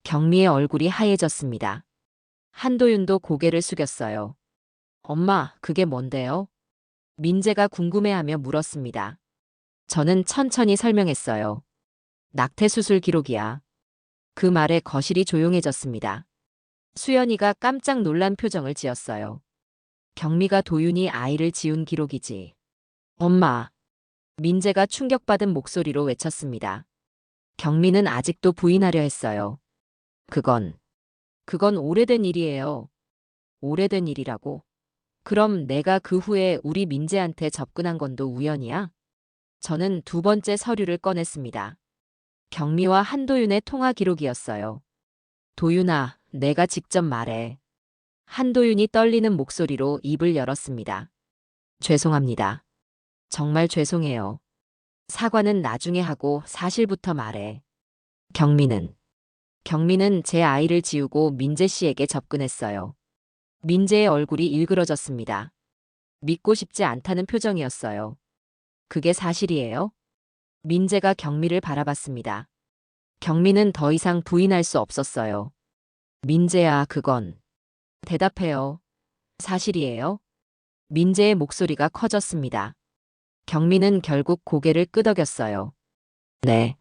경미의 얼굴이 하얘졌습니다. 한도윤도 고개를 숙였어요. 엄마, 그게 뭔데요? 민재가 궁금해하며 물었습니다. 저는 천천히 설명했어요. 낙태수술 기록이야. 그 말에 거실이 조용해졌습니다. 수연이가 깜짝 놀란 표정을 지었어요. 경미가 도윤이 아이를 지운 기록이지. 엄마. 민재가 충격받은 목소리로 외쳤습니다. 경미는 아직도 부인하려 했어요. 그건 그건 오래된 일이에요. 오래된 일이라고. 그럼 내가 그 후에 우리 민재한테 접근한 건도 우연이야? 저는 두 번째 서류를 꺼냈습니다. 경미와 한도윤의 통화 기록이었어요. 도윤아, 내가 직접 말해. 한도윤이 떨리는 목소리로 입을 열었습니다. 죄송합니다. 정말 죄송해요. 사과는 나중에 하고 사실부터 말해. 경미는 제 아이를 지우고 민재 씨에게 접근했어요. 민재의 얼굴이 일그러졌습니다. 믿고 싶지 않다는 표정이었어요. 그게 사실이에요? 민재가 경미를 바라봤습니다. 경미는 더 이상 부인할 수 없었어요. 민재야, 그건. 대답해요. 사실이에요? 민재의 목소리가 커졌습니다. 경미는 결국 고개를 끄덕였어요. 네.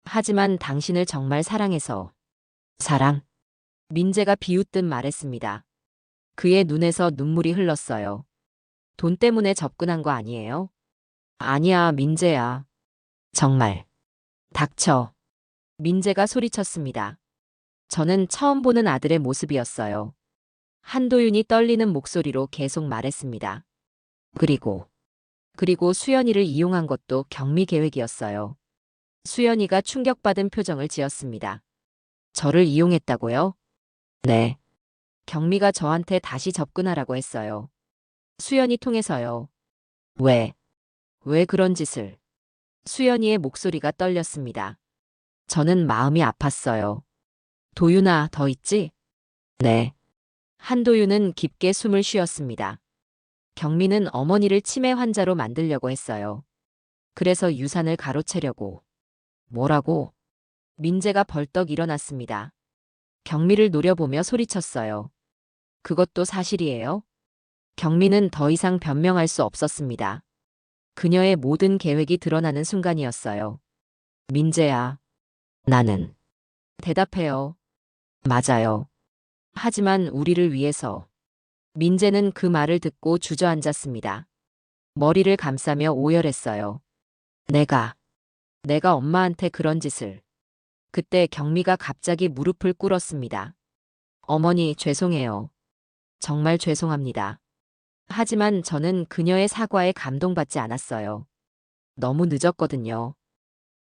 하지만 당신을 정말 사랑해서. 사랑? 민재가 비웃듯 말했습니다. 그의 눈에서 눈물이 흘렀어요. 돈 때문에 접근한 거 아니에요? 아니야, 민재야. 정말. 닥쳐. 민재가 소리쳤습니다. 저는 처음 보는 아들의 모습이었어요. 한도윤이 떨리는 목소리로 계속 말했습니다. 그리고 수연이를 이용한 것도 경미 계획이었어요. 수연이가 충격받은 표정을 지었습니다. 저를 이용했다고요? 네. 경미가 저한테 다시 접근하라고 했어요. 수연이 통해서요. 왜? 왜 그런 짓을? 수연이의 목소리가 떨렸습니다. 저는 마음이 아팠어요. 도윤아, 더 있지? 네. 한도윤은 깊게 숨을 쉬었습니다. 경미는 어머니를 치매 환자로 만들려고 했어요. 그래서 유산을 가로채려고. 뭐라고? 민재가 벌떡 일어났습니다. 경미를 노려보며 소리쳤어요. 그것도 사실이에요? 경미는 더 이상 변명할 수 없었습니다. 그녀의 모든 계획이 드러나는 순간이었어요. 민재야, 나는. 대답해요. 맞아요. 하지만 우리를 위해서. 민재는 그 말을 듣고 주저앉았습니다. 머리를 감싸며 오열했어요. 내가 엄마한테 그런 짓을. 그때 경미가 갑자기 무릎을 꿇었습니다. 어머니, 죄송해요. 정말 죄송합니다. 하지만 저는 그녀의 사과에 감동받지 않았어요. 너무 늦었거든요.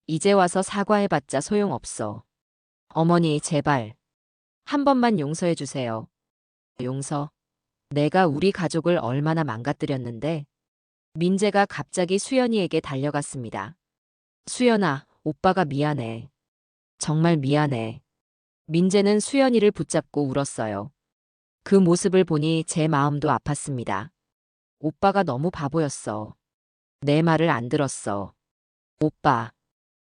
이제 와서 사과해봤자 소용없어. 어머니, 제발. 한 번만 용서해 주세요. 용서? 내가 우리 가족을 얼마나 망가뜨렸는데. 민재가 갑자기 수연이에게 달려갔습니다. 수연아, 오빠가 미안해. 정말 미안해. 민재는 수연이를 붙잡고 울었어요. 그 모습을 보니 제 마음도 아팠습니다. 오빠가 너무 바보였어. 내 말을 안 들었어. 오빠.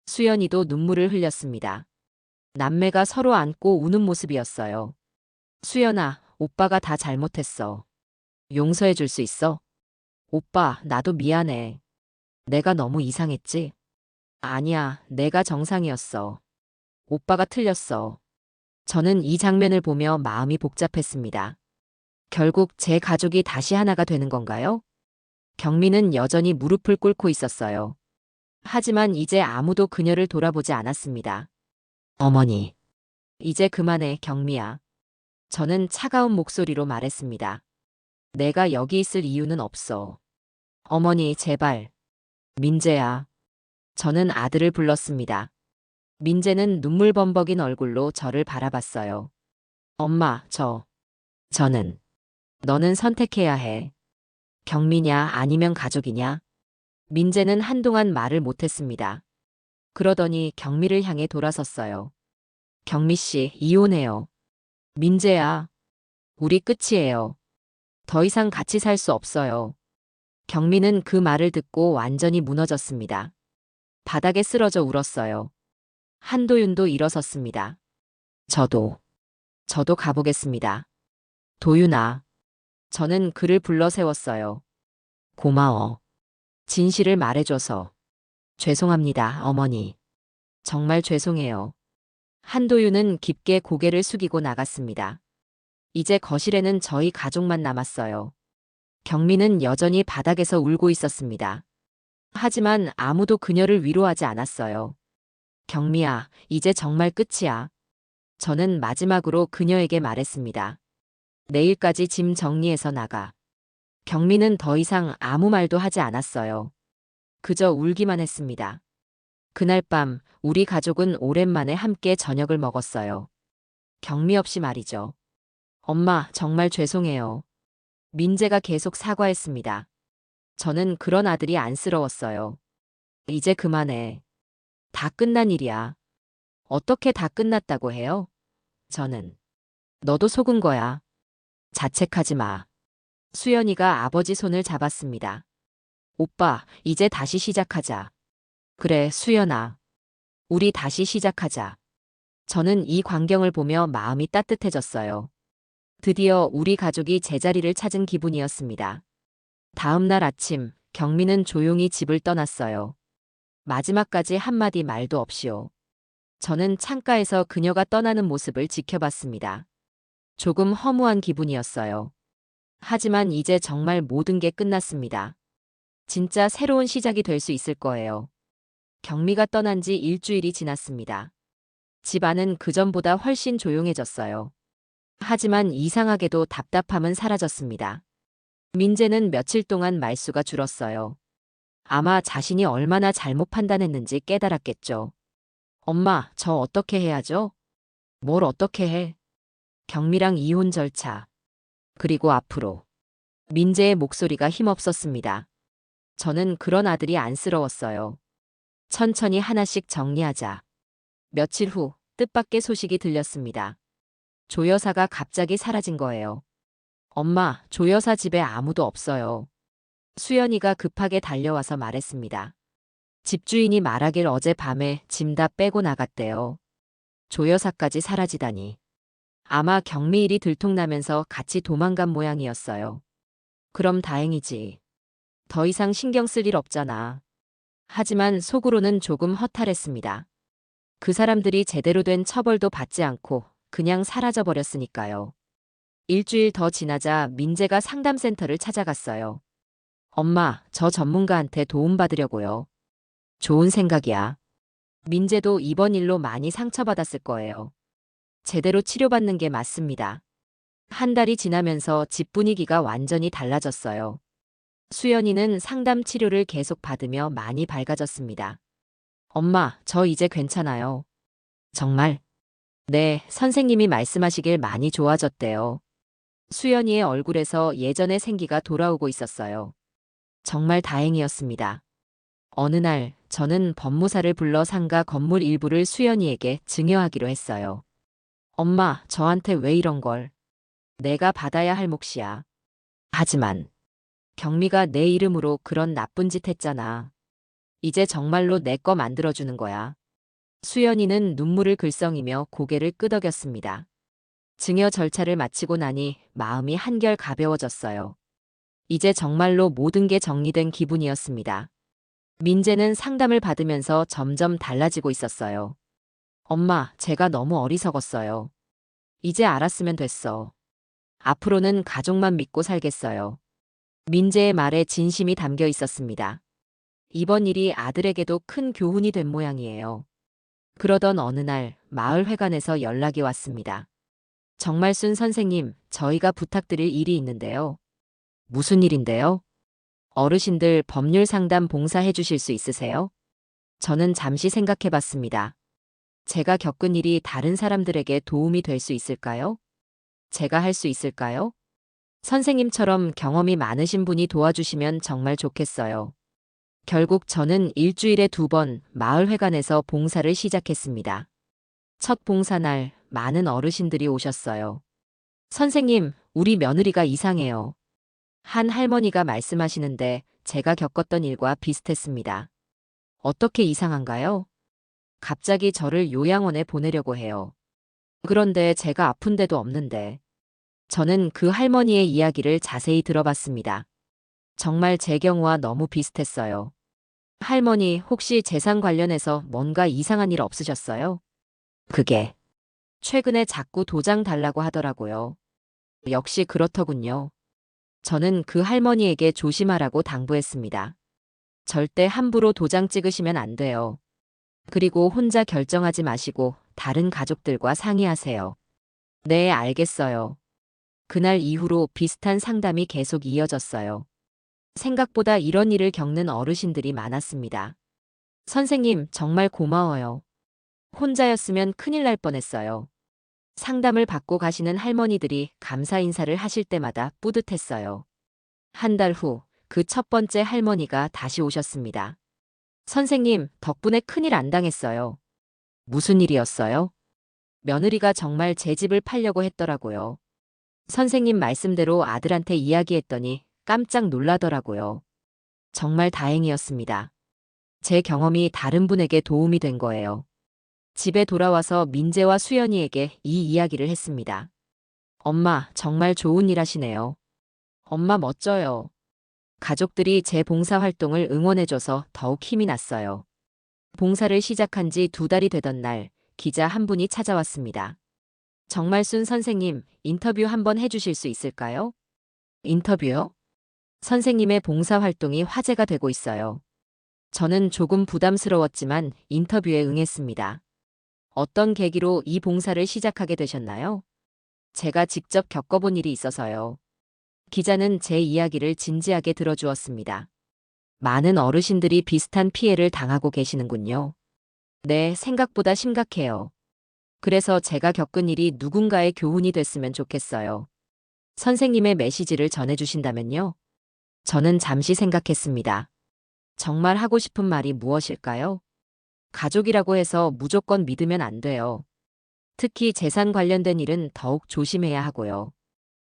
수연이도 눈물을 흘렸습니다. 남매가 서로 안고 우는 모습이었어요. 수연아, 오빠가 다 잘못했어. 용서해 줄 수 있어? 오빠, 나도 미안해. 내가 너무 이상했지? 아니야, 내가 정상이었어. 오빠가 틀렸어. 저는 이 장면을 보며 마음이 복잡했습니다. 결국 제 가족이 다시 하나가 되는 건가요? 경미는 여전히 무릎을 꿇고 있었어요. 하지만 이제 아무도 그녀를 돌아보지 않았습니다. 어머니. 이제 그만해, 경미야. 저는 차가운 목소리로 말했습니다. 내가 여기 있을 이유는 없어. 어머니, 제발. 민재야. 저는 아들을 불렀습니다. 민재는 눈물 범벅인 얼굴로 저를 바라봤어요. 엄마, 저는. 너는 선택해야 해. 경미냐 아니면 가족이냐? 민재는 한동안 말을 못했습니다. 그러더니 경미를 향해 돌아섰어요. 경미 씨, 이혼해요. 민재야. 우리 끝이에요. 더 이상 같이 살 수 없어요. 경미는 그 말을 듣고 완전히 무너졌습니다. 바닥에 쓰러져 울었어요. 한도윤도 일어섰습니다. 저도 가보겠습니다. 도윤아. 저는 그를 불러 세웠어요. 고마워. 진실을 말해줘서. 죄송합니다, 어머니. 정말 죄송해요. 한도윤은 깊게 고개를 숙이고 나갔습니다. 이제 거실에는 저희 가족만 남았어요. 경미는 여전히 바닥에서 울고 있었습니다. 하지만 아무도 그녀를 위로하지 않았어요. 경미야, 이제 정말 끝이야. 저는 마지막으로 그녀에게 말했습니다. 내일까지 짐 정리해서 나가. 경미는 더 이상 아무 말도 하지 않았어요. 그저 울기만 했습니다. 그날 밤 우리 가족은 오랜만에 함께 저녁을 먹었어요. 경미 없이 말이죠. 엄마, 정말 죄송해요. 민재가 계속 사과했습니다. 저는 그런 아들이 안쓰러웠어요. 이제 그만해. 다 끝난 일이야. 어떻게 다 끝났다고 해요? 저는. 너도 속은 거야. 자책하지 마. 수연이가 아버지 손을 잡았습니다. 오빠, 이제 다시 시작하자. 그래, 수연아. 우리 다시 시작하자. 저는 이 광경을 보며 마음이 따뜻해졌어요. 드디어 우리 가족이 제자리를 찾은 기분이었습니다. 다음 날 아침, 경미는 조용히 집을 떠났어요. 마지막까지 한마디 말도 없이요. 저는 창가에서 그녀가 떠나는 모습을 지켜봤습니다. 조금 허무한 기분이었어요. 하지만 이제 정말 모든 게 끝났습니다. 진짜 새로운 시작이 될 수 있을 거예요. 경미가 떠난 지 일주일이 지났습니다. 집 안은 그전보다 훨씬 조용해졌어요. 하지만 이상하게도 답답함은 사라졌습니다. 민재는 며칠 동안 말수가 줄었어요. 아마 자신이 얼마나 잘못 판단했는지 깨달았겠죠. 엄마, 저 어떻게 해야죠? 뭘 어떻게 해? 경미랑 이혼 절차. 그리고 앞으로. 민재의 목소리가 힘없었습니다. 저는 그런 아들이 안쓰러웠어요. 천천히 하나씩 정리하자. 며칠 후 뜻밖의 소식이 들렸습니다. 조 여사가 갑자기 사라진 거예요. 엄마, 조 여사 집에 아무도 없어요. 수연이가 급하게 달려와서 말했습니다. 집주인이 말하길 어젯밤에 짐 다 빼고 나갔대요. 조 여사까지 사라지다니. 아마 경미 일이 들통나면서 같이 도망간 모양이었어요. 그럼 다행이지. 더 이상 신경 쓸 일 없잖아. 하지만 속으로는 조금 허탈했습니다. 그 사람들이 제대로 된 처벌도 받지 않고 그냥 사라져버렸으니까요. 일주일 더 지나자 민재가 상담센터를 찾아갔어요. 엄마, 저 전문가한테 도움받으려고요. 좋은 생각이야. 민재도 이번 일로 많이 상처받았을 거예요. 제대로 치료받는 게 맞습니다. 한 달이 지나면서 집 분위기가 완전히 달라졌어요. 수연이는 상담 치료를 계속 받으며 많이 밝아졌습니다. 엄마, 저 이제 괜찮아요. 정말? 네, 선생님이 말씀하시길 많이 좋아졌대요. 수연이의 얼굴에서 예전의 생기가 돌아오고 있었어요. 정말 다행이었습니다. 어느 날 저는 법무사를 불러 상가 건물 일부를 수연이에게 증여하기로 했어요. 엄마, 저한테 왜 이런 걸? 내가 받아야 할 몫이야. 하지만 경미가 내 이름으로 그런 나쁜 짓 했잖아. 이제 정말로 내 거 만들어주는 거야. 수연이는 눈물을 글썽이며 고개를 끄덕였습니다. 증여 절차를 마치고 나니 마음이 한결 가벼워졌어요. 이제 정말로 모든 게 정리된 기분이었습니다. 민재는 상담을 받으면서 점점 달라지고 있었어요. 엄마, 제가 너무 어리석었어요. 이제 알았으면 됐어. 앞으로는 가족만 믿고 살겠어요. 민재의 말에 진심이 담겨 있었습니다. 이번 일이 아들에게도 큰 교훈이 된 모양이에요. 그러던 어느 날 마을회관에서 연락이 왔습니다. 정말순 선생님, 저희가 부탁드릴 일이 있는데요. 무슨 일인데요? 어르신들 법률 상담 봉사해 주실 수 있으세요? 저는 잠시 생각해 봤습니다. 제가 겪은 일이 다른 사람들에게 도움이 될 수 있을까요? 제가 할 수 있을까요? 선생님처럼 경험이 많으신 분이 도와주시면 정말 좋겠어요. 결국 저는 일주일에 2번 마을회관에서 봉사를 시작했습니다. 첫 봉사날 많은 어르신들이 오셨어요. 선생님, 우리 며느리가 이상해요. 한 할머니가 말씀하시는데 제가 겪었던 일과 비슷했습니다. 어떻게 이상한가요? 갑자기 저를 요양원에 보내려고 해요. 그런데 제가 아픈 데도 없는데. 저는 그 할머니의 이야기를 자세히 들어봤습니다. 정말 제 경우와 너무 비슷했어요. 할머니, 혹시 재산 관련해서 뭔가 이상한 일 없으셨어요? 그게 최근에 자꾸 도장 달라고 하더라고요. 역시 그렇더군요. 저는 그 할머니에게 조심하라고 당부했습니다. 절대 함부로 도장 찍으시면 안 돼요. 그리고 혼자 결정하지 마시고 다른 가족들과 상의하세요. 네, 알겠어요. 그날 이후로 비슷한 상담이 계속 이어졌어요. 생각보다 이런 일을 겪는 어르신들이 많았습니다. 선생님, 정말 고마워요. 혼자였으면 큰일 날 뻔했어요. 상담을 받고 가시는 할머니들이 감사 인사를 하실 때마다 뿌듯했어요. 한 달 후, 그 첫 번째 할머니가 다시 오셨습니다. 선생님, 덕분에 큰일 안 당했어요. 무슨 일이었어요? 며느리가 정말 제 집을 팔려고 했더라고요. 선생님 말씀대로 아들한테 이야기했더니 깜짝 놀라더라고요. 정말 다행이었습니다. 제 경험이 다른 분에게 도움이 된 거예요. 집에 돌아와서 민재와 수연이에게 이 이야기를 했습니다. 엄마, 정말 좋은 일 하시네요. 엄마 멋져요. 가족들이 제 봉사활동을 응원해줘서 더욱 힘이 났어요. 봉사를 시작한 지 2달이 되던 날, 기자 한 분이 찾아왔습니다. 정말순 선생님, 인터뷰 한번 해주실 수 있을까요? 인터뷰요? 선생님의 봉사활동이 화제가 되고 있어요. 저는 조금 부담스러웠지만 인터뷰에 응했습니다. 어떤 계기로 이 봉사를 시작하게 되셨나요? 제가 직접 겪어본 일이 있어서요. 기자는 제 이야기를 진지하게 들어주었습니다. 많은 어르신들이 비슷한 피해를 당하고 계시는군요. 네, 생각보다 심각해요. 그래서 제가 겪은 일이 누군가의 교훈이 됐으면 좋겠어요. 선생님의 메시지를 전해주신다면요? 저는 잠시 생각했습니다. 정말 하고 싶은 말이 무엇일까요? 가족이라고 해서 무조건 믿으면 안 돼요. 특히 재산 관련된 일은 더욱 조심해야 하고요.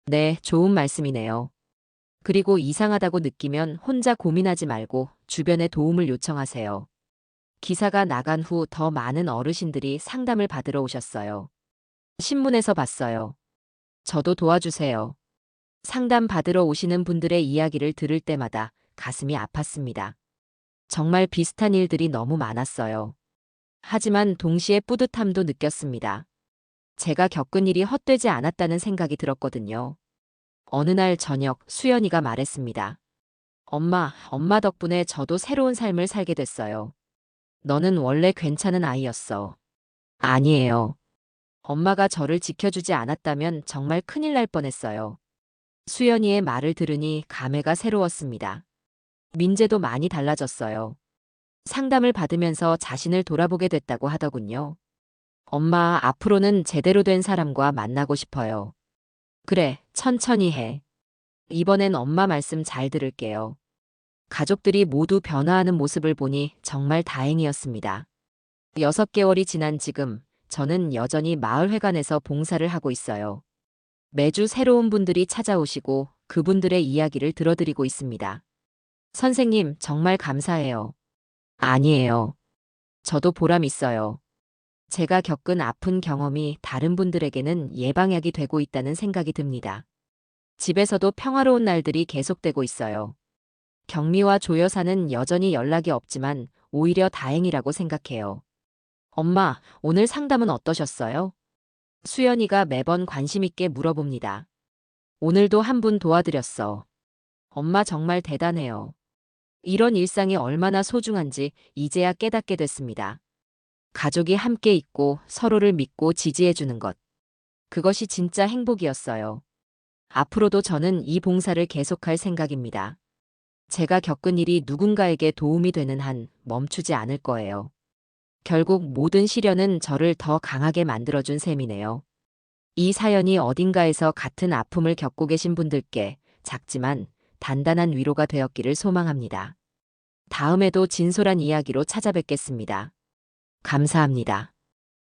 네, 좋은 말씀이네요. 그리고 이상하다고 느끼면 혼자 고민하지 말고 주변에 도움을 요청하세요. 기사가 나간 후 더 많은 어르신들이 상담을 받으러 오셨어요. 신문에서 봤어요. 저도 도와주세요. 상담 받으러 오시는 분들의 이야기를 들을 때마다 가슴이 아팠습니다. 정말 비슷한 일들이 너무 많았어요. 하지만 동시에 뿌듯함도 느꼈습니다. 제가 겪은 일이 헛되지 않았다는 생각이 들었거든요. 어느 날 저녁 수연이가 말했습니다. 엄마 덕분에 저도 새로운 삶을 살게 됐어요. 너는 원래 괜찮은 아이였어. 아니에요. 엄마가 저를 지켜주지 않았다면 정말 큰일 날 뻔했어요. 수연이의 말을 들으니 감회가 새로웠습니다. 민재도 많이 달라졌어요. 상담을 받으면서 자신을 돌아보게 됐다고 하더군요. 엄마, 앞으로는 제대로 된 사람과 만나고 싶어요. 그래, 천천히 해. 이번엔 엄마 말씀 잘 들을게요. 가족들이 모두 변화하는 모습을 보니 정말 다행이었습니다. 6개월이 지난 지금, 저는 여전히 마을회관에서 봉사를 하고 있어요. 매주 새로운 분들이 찾아오시고 그분들의 이야기를 들어드리고 있습니다. 선생님, 정말 감사해요. 아니에요. 저도 보람 있어요. 제가 겪은 아픈 경험이 다른 분들에게는 예방약이 되고 있다는 생각이 듭니다. 집에서도 평화로운 날들이 계속되고 있어요. 경미와 조 여사는 여전히 연락이 없지만 오히려 다행이라고 생각해요. 엄마, 오늘 상담은 어떠셨어요? 수연이가 매번 관심 있게 물어봅니다. 오늘도 한 분 도와드렸어. 엄마 정말 대단해요. 이런 일상이 얼마나 소중한지 이제야 깨닫게 됐습니다. 가족이 함께 있고 서로를 믿고 지지해주는 것. 그것이 진짜 행복이었어요. 앞으로도 저는 이 봉사를 계속할 생각입니다. 제가 겪은 일이 누군가에게 도움이 되는 한 멈추지 않을 거예요. 결국 모든 시련은 저를 더 강하게 만들어준 셈이네요. 이 사연이 어딘가에서 같은 아픔을 겪고 계신 분들께 작지만 단단한 위로가 되었기를 소망합니다. 다음에도 진솔한 이야기로 찾아뵙겠습니다. 감사합니다.